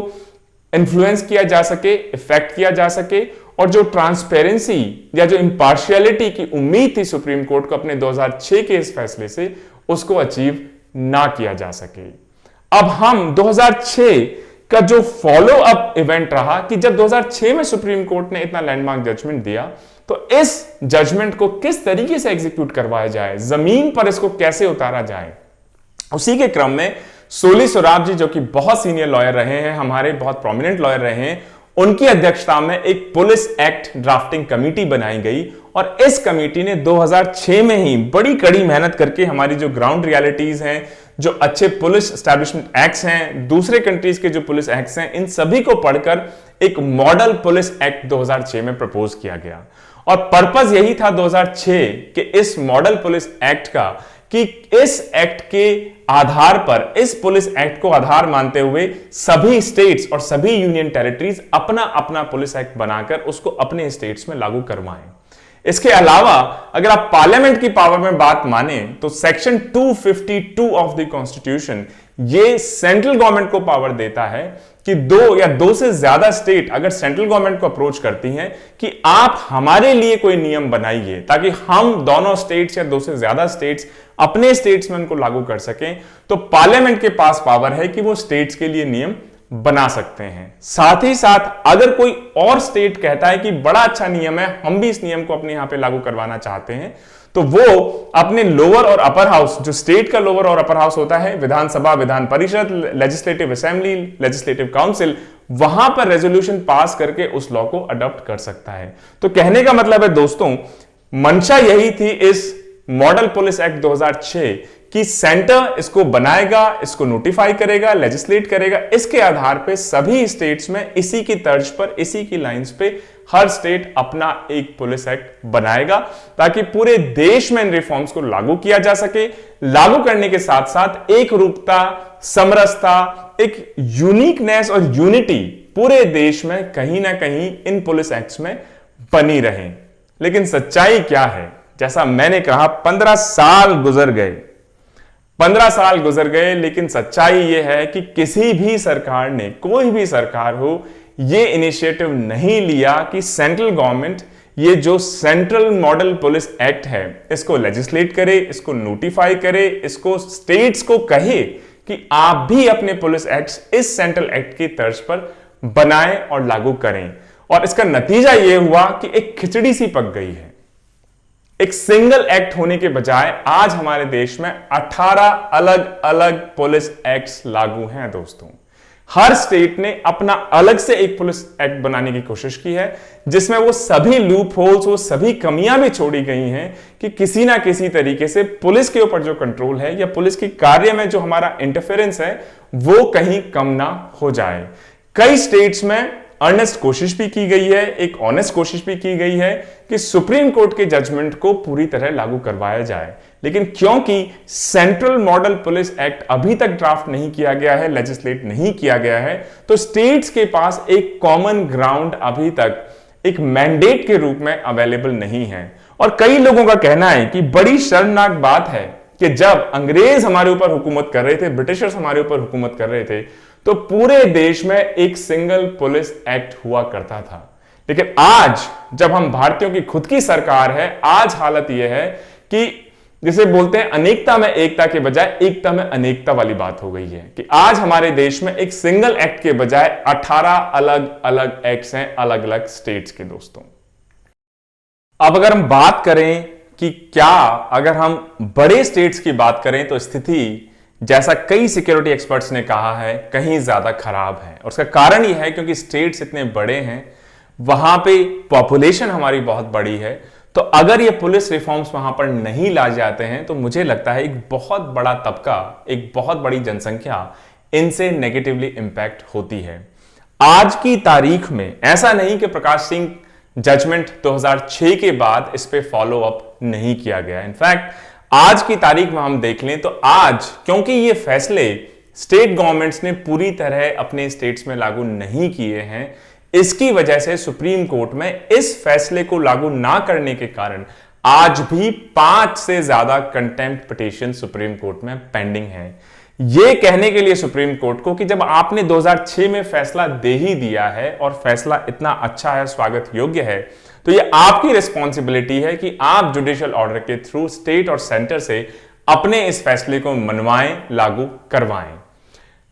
इन्फ्लुएंस किया जा सके, इफेक्ट किया जा सके, और जो ट्रांसपेरेंसी या जो इंपार्शियलिटी की उम्मीद थी सुप्रीम कोर्ट को अपने 2006 के इस फैसले से, उसको अचीव ना किया जा सके। अब हम 2006 का जो फॉलो अप इवेंट रहा कि जब 2006 में सुप्रीम कोर्ट ने इतना लैंडमार्क जजमेंट दिया, तो इस जजमेंट को किस तरीके से एग्जीक्यूट करवाया जाए, जमीन पर इसको कैसे उतारा जाए। उसी के क्रम में सोली सोराब जी, जो कि बहुत सीनियर लॉयर रहे हैं, हमारे बहुत प्रोमिनेंट लॉयर रहे हैं, उनकी अध्यक्षता में एक पुलिस एक्ट ड्राफ्टिंग कमेटी बनाई गई और इस कमेटी ने 2006 में ही बड़ी कड़ी मेहनत करके हमारी जो ग्राउंड रियलिटीज हैं, जो अच्छे पुलिस एस्टैब्लिशमेंट एक्ट्स हैं, दूसरे कंट्रीज के जो पुलिस एक्ट्स हैं, इन सभी को पढ़कर एक मॉडल पुलिस एक्ट 2006 में प्रपोज किया गया। और पर्पस यही था 2006 कि इस मॉडल पुलिस एक्ट का, कि इस एक्ट के आधार पर, इस पुलिस एक्ट को आधार मानते हुए सभी स्टेट्स और सभी यूनियन टेरिटरीज अपना अपना पुलिस एक्ट बनाकर उसको अपने स्टेट्स में लागू करवाएं। इसके अलावा अगर आप पार्लियामेंट की पावर में बात माने तो सेक्शन 252 ऑफ द कॉन्स्टिट्यूशन ये सेंट्रल गवर्नमेंट को पावर देता है कि दो या दो से ज्यादा स्टेट अगर सेंट्रल गवर्नमेंट को अप्रोच करती हैं कि आप हमारे लिए कोई नियम बनाइए ताकि हम दोनों स्टेट्स या दो से ज्यादा स्टेट्स अपने स्टेट्स में उनको लागू कर सकें, तो पार्लियामेंट के पास पावर है कि वो स्टेट्स के लिए नियम बना सकते हैं। साथ ही साथ अगर कोई और स्टेट कहता है कि बड़ा अच्छा नियम है, हम भी इस नियम को अपने यहां पे लागू करवाना चाहते हैं, तो वो अपने लोअर और अपर हाउस, जो स्टेट का लोअर और अपर हाउस होता है, विधानसभा, Vidhan Parishad, legislative assembly, legislative council, वहां पर रेजोल्यूशन पास करके उस लॉ को अडॉप्ट कर सकता है। तो कहने का मतलब है दोस्तों, मंशा यही थी इस मॉडल पुलिस एक्ट 2006 कि सेंटर इसको बनाएगा, इसको नोटिफाई करेगा, लेजिस्लेट करेगा, इसके आधार पे सभी स्टेट्स में इसी की तर्ज पर, इसी की लाइंस पे हर स्टेट अपना एक पुलिस एक्ट बनाएगा ताकि पूरे देश में इन रिफॉर्म्स को लागू किया जा सके। लागू करने के साथ साथ एक रूपता, समरसता, एक यूनिकनेस और यूनिटी पूरे देश में कहीं ना कहीं इन पुलिस एक्ट्स में बनी रहे। लेकिन सच्चाई क्या है? जैसा मैंने कहा, 15 साल गुजर गए, 15 साल गुजर गए, लेकिन सच्चाई यह है कि किसी भी सरकार ने, कोई भी सरकार हो, यह इनिशिएटिव नहीं लिया कि सेंट्रल गवर्नमेंट ये जो सेंट्रल मॉडल पुलिस एक्ट है इसको लेजिस्लेट करे, इसको नोटिफाई करे, इसको स्टेट्स को कहे कि आप भी अपने पुलिस एक्ट्स इस सेंट्रल एक्ट की तर्ज पर बनाएं और लागू करें। और इसका नतीजा यह हुआ कि एक खिचड़ी सी पक गई है। एक सिंगल एक्ट होने के बजाय आज हमारे देश में 18 अलग अलग पुलिस एक्ट्स लागू हैं दोस्तों। हर स्टेट ने अपना अलग से एक पुलिस एक्ट बनाने की कोशिश की है जिसमें वो सभी लूप होल्स, वो सभी कमियां भी छोड़ी गई हैं कि किसी ना किसी तरीके से पुलिस के ऊपर जो कंट्रोल है या पुलिस के कार्य में जो हमारा इंटरफेरेंस है वो कहीं कम ना हो जाए। कई स्टेट्स में अर्नेस्ट कोशिश भी की गई है, एक ऑनेस्ट कोशिश भी की गई है कि सुप्रीम कोर्ट के जजमेंट को पूरी तरह लागू करवाया जाए, लेकिन क्योंकि सेंट्रल मॉडल पुलिस एक्ट अभी तक ड्राफ्ट नहीं किया गया है, लेजिस्लेट नहीं किया गया है, तो स्टेट्स के पास एक कॉमन ग्राउंड अभी तक एक मैंडेट के रूप में अवेलेबल नहीं है। और कई लोगों का कहना है कि बड़ी शर्मनाक बात है कि जब अंग्रेज हमारे ऊपर हुकूमत कर रहे थे, ब्रिटिशर्स हमारे ऊपर हुकूमत कर रहे थे, तो पूरे देश में एक सिंगल पुलिस एक्ट हुआ करता था। लेकिन आज जब हम भारतीयों की खुद की सरकार है, आज हालत यह है कि जिसे बोलते हैं अनेकता में एकता के बजाय एकता में अनेकता वाली बात हो गई है कि आज हमारे देश में एक सिंगल एक्ट के बजाय 18 अलग अलग एक्ट्स हैं अलग अलग स्टेट्स के दोस्तों। अब अगर हम बात करें कि क्या अगर हम बड़े स्टेट्स की बात करें तो स्थिति, जैसा कई सिक्योरिटी एक्सपर्ट्स ने कहा है, कहीं ज्यादा खराब है। और उसका कारण यह है क्योंकि स्टेट्स इतने बड़े हैं, वहां पे पॉपुलेशन हमारी बहुत बड़ी है, तो अगर ये पुलिस रिफॉर्म्स वहां पर नहीं ला जाते हैं तो मुझे लगता है एक बहुत बड़ा तबका, एक बहुत बड़ी जनसंख्या इनसे नेगेटिवली इंपैक्ट होती है। आज की तारीख में ऐसा नहीं कि प्रकाश सिंह जजमेंट 2006 के बाद इस पे फॉलो अप नहीं किया गया। इनफैक्ट आज की तारीख में हम देख लें तो आज, क्योंकि ये फैसले स्टेट गवर्नमेंट्स ने पूरी तरह अपने स्टेट्स में लागू नहीं किए हैं, इसकी वजह से सुप्रीम कोर्ट में इस फैसले को लागू ना करने के कारण आज भी 5 से ज्यादा कंटेम्प्ट पिटीशन सुप्रीम कोर्ट में पेंडिंग है। यह कहने के लिए सुप्रीम कोर्ट को कि जब आपने 2006 में फैसला दे ही दिया है और फैसला इतना अच्छा है, स्वागत योग्य है, तो यह आपकी रिस्पॉन्सिबिलिटी है कि आप जुडिशियल ऑर्डर के थ्रू स्टेट और सेंटर से अपने इस फैसले को मनवाएं, लागू करवाएं।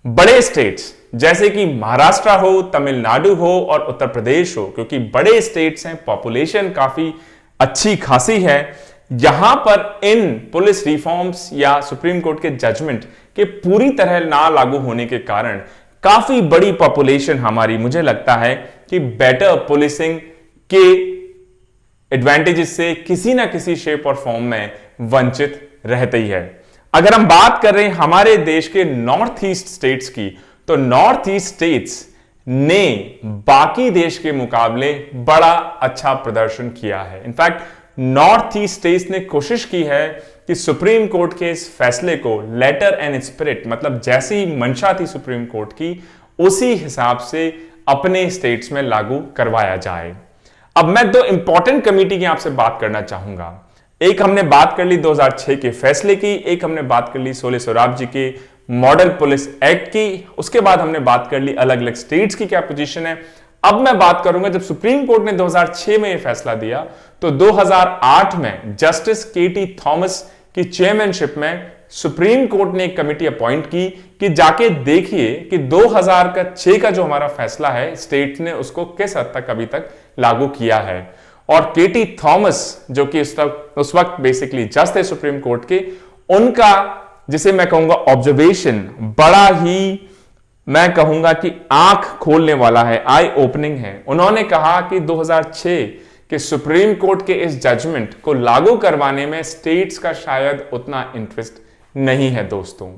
बड़े स्टेट्स जैसे कि महाराष्ट्र हो, तमिलनाडु हो और उत्तर प्रदेश हो, क्योंकि बड़े स्टेट्स हैं, पॉपुलेशन काफी अच्छी खासी है। यहां पर इन पुलिस रिफॉर्म्स या सुप्रीम कोर्ट के जजमेंट के पूरी तरह ना लागू होने के कारण काफी बड़ी पॉपुलेशन हमारी, मुझे लगता है कि बेटर पुलिसिंग के एडवांटेजेस से किसी ना किसी शेप और फॉर्म में वंचित रहती है। अगर हम बात कर रहे हैं हमारे देश के नॉर्थ ईस्ट स्टेट्स की, तो नॉर्थ ईस्ट स्टेट्स ने बाकी देश के मुकाबले बड़ा अच्छा प्रदर्शन किया है। इनफैक्ट नॉर्थ ईस्ट स्टेट्स ने कोशिश की है कि सुप्रीम कोर्ट के इस फैसले को लेटर एंड स्पिरिट, मतलब जैसी मंशा थी सुप्रीम कोर्ट की, उसी हिसाब से अपने स्टेट्स में लागू करवाया जाए। अब मैं दो इंपॉर्टेंट कमेटी की आपसे बात करना चाहूंगा। एक हमने बात कर ली 2006 के फैसले की, एक हमने बात कर ली सोले सोराब जी के मॉडल पुलिस एक्ट की, उसके बाद हमने बात कर ली अलग अलग स्टेट्स की क्या पोजीशन है। अब मैं बात करूंगा जब सुप्रीम कोर्ट ने 2006 में यह फैसला दिया, तो 2008 में जस्टिस केटी थॉमस की चेयरमैनशिप में सुप्रीम कोर्ट ने एक कमेटी अपॉइंट की कि जाके देखिए कि 2006 का जो हमारा फैसला है स्टेट ने उसको किस हद तक अभी तक लागू किया है। और केटी थॉमस जो कि उस वक्त बेसिकली जज थे सुप्रीम कोर्ट के, उनका जिसे मैं कहूंगा ऑब्जर्वेशन बड़ा ही, मैं कहूंगा कि आंख खोलने वाला है, आई ओपनिंग है। उन्होंने कहा कि 2006 के सुप्रीम कोर्ट के इस जजमेंट को लागू करवाने में स्टेट्स का शायद उतना इंटरेस्ट नहीं है दोस्तों।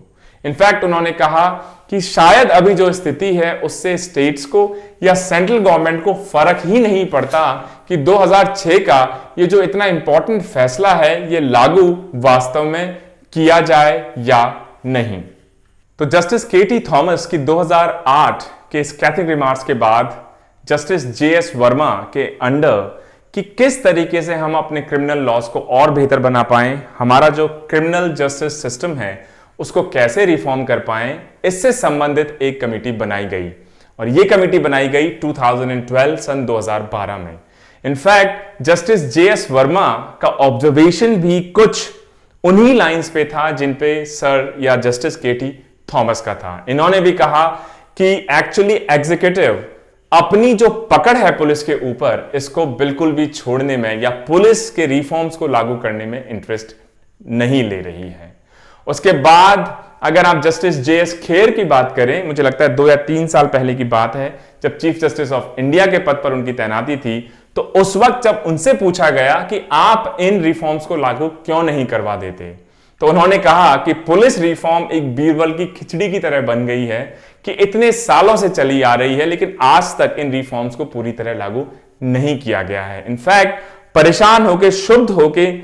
इनफैक्ट उन्होंने कहा कि शायद अभी जो स्थिति है उससे स्टेट्स को या सेंट्रल गवर्नमेंट को फर्क ही नहीं पड़ता कि 2006 का ये जो इतना इंपॉर्टेंट फैसला है ये लागू वास्तव में किया जाए या नहीं। तो जस्टिस केटी थॉमस की 2008 के स्कैथिंग रिमार्क्स के बाद जस्टिस जेएस वर्मा के अंडर कि किस तरीके से हम अपने क्रिमिनल लॉज को और बेहतर बना पाएं, हमारा जो क्रिमिनल जस्टिस सिस्टम है उसको कैसे रिफॉर्म कर पाएं, इससे संबंधित एक कमेटी बनाई गई। और यह कमेटी बनाई गई 2012 सन 2012 में। इनफैक्ट जस्टिस जेएस वर्मा का ऑब्जर्वेशन भी कुछ उन्हीं लाइंस पे था जिन पे सर या जस्टिस केटी थॉमस का था। इन्होंने भी कहा कि एक्चुअली एग्जीक्यूटिव अपनी जो पकड़ है पुलिस के ऊपर, इसको बिल्कुल भी छोड़ने में या पुलिस के रिफॉर्म्स को लागू करने में इंटरेस्ट नहीं ले रही है। उसके बाद अगर आप जस्टिस जेएस खेर की बात करें, मुझे लगता है 2 या 3 साल पहले की बात है, जब चीफ जस्टिस ऑफ इंडिया के पद पर उनकी तैनाती थी, तो उस वक्त जब उनसे पूछा गया कि आप इन रिफॉर्म्स को लागू क्यों नहीं करवा देते, तो उन्होंने कहा कि पुलिस रिफॉर्म एक बीरबल की खिचड़ी की तरह बन गई है कि इतने सालों से चली आ रही है लेकिन आज तक इन रिफॉर्म्स को पूरी तरह लागू नहीं किया गया है। इनफैक्ट परेशान होकर, शुद्ध होकर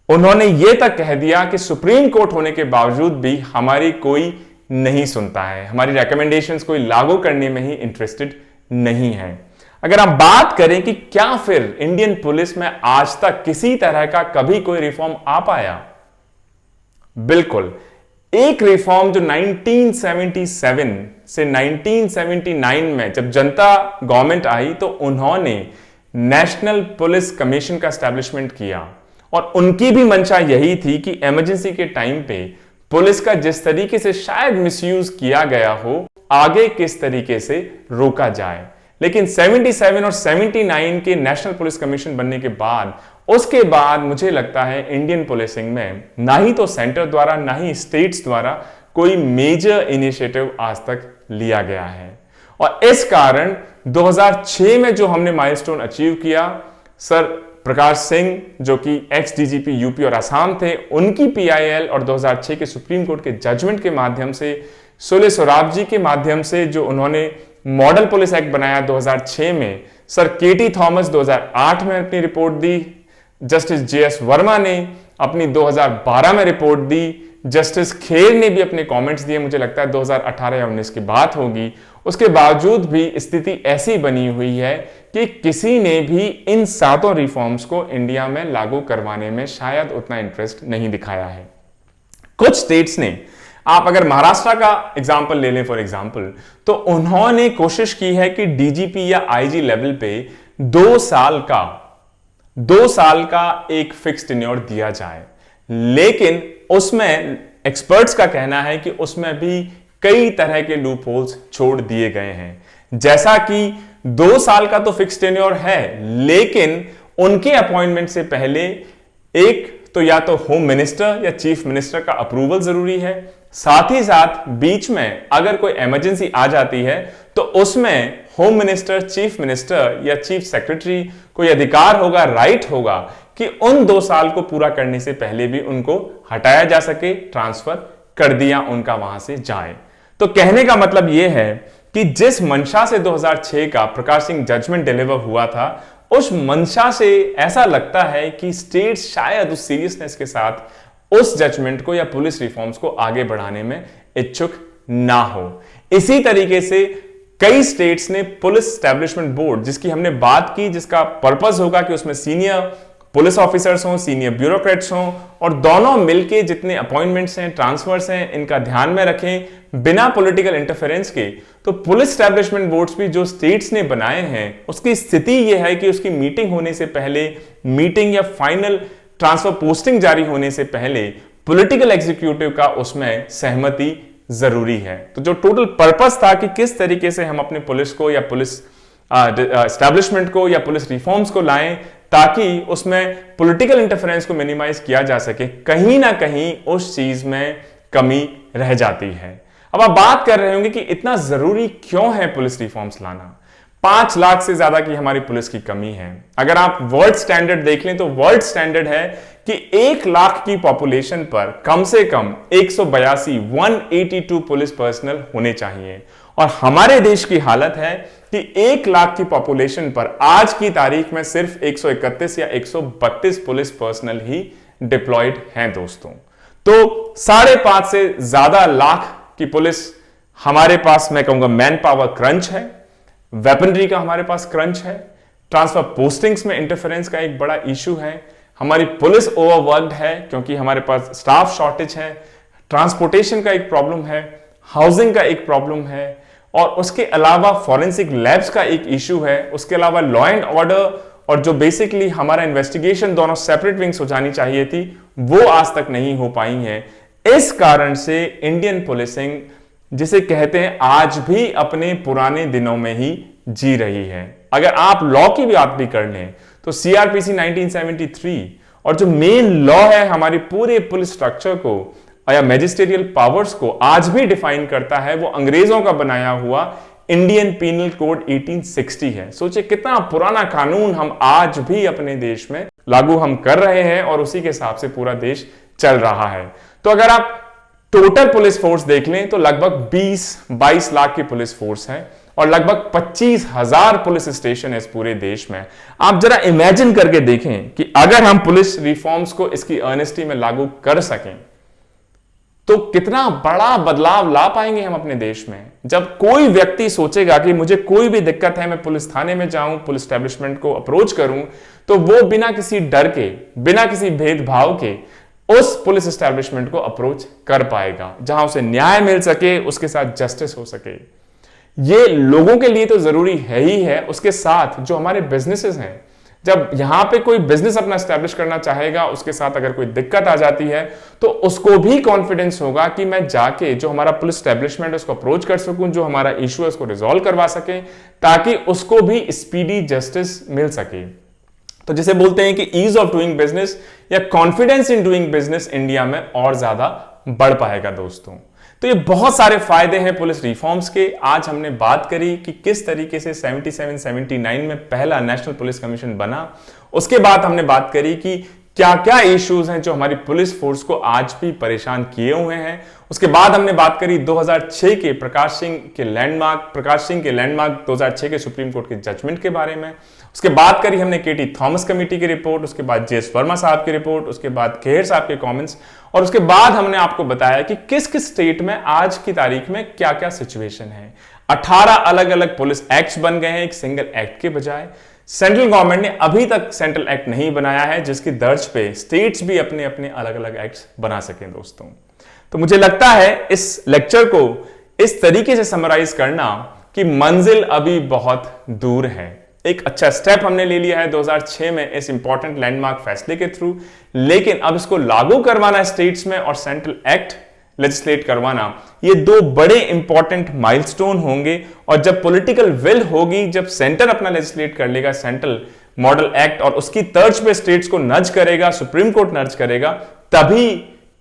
उन्होंने यह तक कह दिया कि सुप्रीम कोर्ट होने के बावजूद भी हमारी कोई नहीं सुनता है, हमारी रिकमेंडेशंस कोई लागू करने में ही इंटरेस्टेड नहीं है। अगर हम बात करें कि क्या फिर इंडियन पुलिस में आज तक किसी तरह का कभी कोई रिफॉर्म आ पाया, बिल्कुल। एक रिफॉर्म जो 1977 से 1979 में जब जनता गवर्नमेंट आई तो उन्होंने नेशनल पुलिस कमीशन का एस्टैब्लिशमेंट किया और उनकी भी मंशा यही थी कि इमरजेंसी के टाइम पे पुलिस का जिस तरीके से शायद मिसयूज किया गया हो, आगे किस तरीके से रोका जाए। लेकिन 77 और 79 के नेशनल पुलिस कमीशन बनने के बाद, उसके बाद मुझे लगता है इंडियन पुलिसिंग में ना ही तो सेंटर द्वारा ना ही स्टेट्स द्वारा कोई मेजर इनिशिएटिव आज तक लिया गया है। और इस कारण 2006 में जो हमने माइलस्टोन अचीव किया, सर प्रकाश सिंह जो कि एक्स डीजीपी यूपी और असम थे, उनकी पीआईएल और 2006 के सुप्रीम कोर्ट के जजमेंट के माध्यम से, सोले सोराब जी के माध्यम से जो उन्होंने मॉडल पुलिस एक्ट बनाया 2006 में, सर केटी थॉमस 2008 में अपनी रिपोर्ट दी, जस्टिस जेएस वर्मा ने अपनी 2012 में रिपोर्ट दी, जस्टिस खेर ने भी अपने कमेंट्स दिए, मुझे लगता है 2018 या 19 की बात होगी। उसके बावजूद भी स्थिति ऐसी बनी हुई है कि किसी ने भी इन 7 रिफॉर्म्स को इंडिया में लागू करवाने में शायद उतना इंटरेस्ट नहीं दिखाया है। कुछ स्टेट्स ने, आप अगर महाराष्ट्र का एग्जांपल ले लें फॉर एग्जांपल, तो उन्होंने कोशिश की है कि डीजीपी या आईजी लेवल पे 2 साल का एक फिक्स टेन्योर दिया जाए, लेकिन उसमें एक्सपर्ट्स का कहना है कि उसमें भी कई तरह के लूप होल्स छोड़ दिए गए हैं। जैसा कि 2 साल का तो फिक्स टेन्योर है, लेकिन उनके अपॉइंटमेंट से पहले एक तो या तो होम मिनिस्टर या चीफ मिनिस्टर का अप्रूवल जरूरी है। साथ ही साथ बीच में अगर कोई इमरजेंसी आ जाती है तो उसमें होम मिनिस्टर, चीफ मिनिस्टर या चीफ सेक्रेटरी कोई अधिकार होगा, राइट होगा कि उन 2 साल को पूरा करने से पहले भी उनको हटाया जा सके, ट्रांसफर कर दिया उनका वहां से जाए। तो कहने का मतलब यह है कि जिस मंशा से 2006 का प्रकाश सिंह जजमेंट डिलीवर हुआ था, उस मंशा से ऐसा लगता है कि स्टेट शायद उस सीरियसनेस के साथ उस जजमेंट को या पुलिस रिफॉर्म्स को आगे बढ़ाने में इच्छुक ना हो। इसी तरीके से कई स्टेट्स ने पुलिस एस्टैब्लिशमेंट बोर्ड, जिसकी हमने बात की, जिसका पर्पस होगा कि उसमें सीनियर पुलिस ऑफिसर्स हों, सीनियर ब्यूरोक्रेट्स हों और दोनों मिलके जितने अपॉइंटमेंट्स हैं, ट्रांसफर्स हैं, इनका ध्यान में रखें बिना पॉलिटिकल इंटरफेरेंस के। तो पुलिस एस्टैब्लिशमेंट बोर्ड्स भी जो स्टेट्स ने बनाए हैं, उसकी स्थिति यह है कि उसकी मीटिंग होने से पहले, मीटिंग या फाइनल ट्रांसफर पोस्टिंग जारी होने से पहले पॉलिटिकल एग्जीक्यूटिव का उसमें सहमति जरूरी है। तो जो टोटल पर्पस था कि किस तरीके से हम अपने पुलिस को या पुलिस एस्टैब्लिशमेंट को या पुलिस रिफॉर्म्स को लाएं ताकि उसमें पॉलिटिकल इंटरफेरेंस को मिनिमाइज किया जा सके, कहीं ना कहीं उस चीज में कमी रह जाती है। अब आप बात कर रहे होंगे कि इतना जरूरी क्यों है पुलिस रिफॉर्म्स लाना। 5 लाख से ज्यादा की हमारी पुलिस की कमी है। अगर आप वर्ल्ड स्टैंडर्ड देख लें तो वर्ल्ड स्टैंडर्ड है कि 1 लाख की पॉपुलेशन पर कम से कम 182 पुलिस पर्सनल होने चाहिए। और हमारे देश की हालत है कि 1 लाख की पॉपुलेशन पर आज की तारीख में सिर्फ 131 या 132 पुलिस पर्सनल ही डिप्लॉयड हैं दोस्तों। तो 5.5 से ज्यादा लाख की पुलिस हमारे पास, मैं कहूंगा, मैन पावर क्रंच है, वेपनरी का हमारे पास क्रंच है, ट्रांसफर पोस्टिंग्स में इंटरफेरेंस का एक बड़ा इशू है, हमारी पुलिस ओवरवर्क्ड है क्योंकि हमारे पास स्टाफ शॉर्टेज है, ट्रांसपोर्टेशन का एक प्रॉब्लम है, हाउसिंग का एक प्रॉब्लम है, और उसके अलावा फॉरेंसिक लैब्स का एक इशू है। उसके अलावा लॉ एंड ऑर्डर और जो बेसिकली हमारा इन्वेस्टिगेशन दोनों सेपरेट विंग्स हो जानी चाहिए थी, वो आज तक नहीं हो पाई है। इस कारण से इंडियन पुलिसिंग, जिसे कहते हैं, आज भी अपने पुराने दिनों में ही जी रही है। अगर आप लॉ की बात भी कर लें तो सीआरपीसी 1973 और जो मेन लॉ है हमारी पूरे पुलिस स्ट्रक्चर को या मैजिस्टेरियल पावर्स को आज भी डिफाइन करता है, वो अंग्रेजों का बनाया हुआ इंडियन पीनल कोड 1860 है। सोचिए कितना पुराना कानून हम आज भी अपने देश में लागू हम कर रहे हैं और उसी के हिसाब से पूरा देश चल रहा है। तो अगर आप टोटल पुलिस फोर्स देख लें तो लगभग 20-22 लाख की पुलिस फोर्स है और लगभग 25,000 पुलिस स्टेशन है इस पूरे देश में। आप जरा इमेजिन करके देखें कि अगर हम पुलिस रिफॉर्म्स को इसकी अर्नेस्टी में लागू कर सकें तो कितना बड़ा बदलाव ला पाएंगे हम अपने देश में। जब कोई व्यक्ति सोचेगा कि मुझे कोई भी दिक्कत है, मैं पुलिस थाने में जाऊं, पुलिस एस्टैब्लिशमेंट को अप्रोच करूं, तो वो बिना किसी डर के, बिना किसी भेदभाव के उस पुलिस एस्टैब्लिशमेंट को अप्रोच कर पाएगा, जहां उसे न्याय मिल सके, उसके साथ जस्टिस हो सके। ये लोगों के लिए तो जरूरी है ही है, उसके साथ जो हमारे बिजनेसेस हैं, जब यहां पे कोई बिजनेस अपना एस्टैब्लिश करना चाहेगा, उसके साथ अगर कोई दिक्कत आ जाती है तो उसको भी कॉन्फिडेंस होगा कि मैं जाके जो हमारा पुलिस एस्टैब्लिशमेंट है उसको अप्रोच कर सकूं, जो हमारा इशू है उसको रिजॉल्व करवा सके, ताकि उसको भी स्पीडी जस्टिस मिल सके। तो जिसे बोलते हैं कि ईज ऑफ डूइंग बिजनेस या confidence in doing business India में और ज्यादा बढ़ पाएगा दोस्तों। तो ये बहुत सारे फायदे हैं पुलिस रिफॉर्म्स के। आज हमने बात करी कि किस तरीके से 77-79 में पहला नेशनल पुलिस कमीशन बना। उसके बाद हमने बात करी कि क्या क्या इश्यूज हैं जो हमारी पुलिस फोर्स को आज भी परेशान किए हुए हैं। उसके बाद हमने बात करी 2006 के प्रकाश सिंह के लैंडमार्क 2006 के सुप्रीम कोर्ट के जजमेंट के बारे में। उसके बाद करी हमने केटी थॉमस कमेटी की रिपोर्ट, उसके बाद जेएस वर्मा साहब की रिपोर्ट, उसके बाद खेर साहब के कमेंट्स, और उसके बाद हमने आपको बताया कि किस किस स्टेट में आज की तारीख में क्या क्या सिचुएशन है। 18 अलग अलग पुलिस एक्ट्स बन गए हैं एक सिंगल एक्ट के बजाय। सेंट्रल गवर्नमेंट ने अभी तक सेंट्रल एक्ट नहीं बनाया है, जिसकी दर्ज पे स्टेट्स भी अपने अपने अलग अलग एक्ट्स बना सकें दोस्तों। तो मुझे लगता है इस लेक्चर को इस तरीके से समराइज करना कि मंजिल अभी बहुत दूर है। एक अच्छा स्टेप हमने ले लिया है 2006 में इस इंपॉर्टेंट लैंडमार्क फैसले के थ्रू, लेकिन अब इसको लागू करवाना स्टेट्स में और सेंट्रल एक्ट लेजिस्लेट करवाना, ये दो बड़े इंपॉर्टेंट माइलस्टोन होंगे। और जब पॉलिटिकल विल होगी, जब सेंटर अपना लेजिस्लेट कर लेगा, सेंट्रल मॉडल एक्ट, और उसकी तर्ज पे स्टेट्स को नज करेगा, सुप्रीम कोर्ट नज करेगा, तभी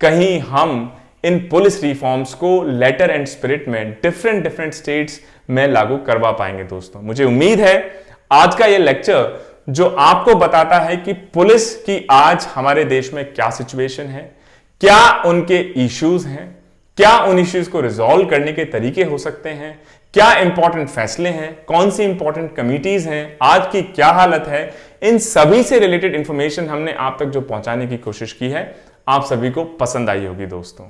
कहीं हम इन पुलिस रिफॉर्म्स को लेटर एंड स्पिरिट में डिफरेंट स्टेट्स में लागू करवा पाएंगे। दोस्तों, मुझे उम्मीद है आज का ये लेक्चर जो आपको बताता है कि पुलिस की आज हमारे देश में क्या सिचुएशन है, क्या उनके इश्यूज हैं, क्या उन इश्यूज को रिजॉल्व करने के तरीके हो सकते हैं, क्या इंपॉर्टेंट फैसले हैं, कौन सी इंपॉर्टेंट कमिटीज हैं, आज की क्या हालत है, इन सभी से रिलेटेड इंफॉर्मेशन हमने आप तक जो पहुंचाने की कोशिश की है, आप सभी को पसंद आई होगी। दोस्तों,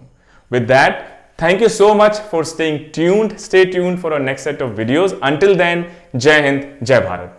with that, thank you so much for staying tuned. Stay tuned for our next set of videos. Until then, Jai Hind, Jai Bharat.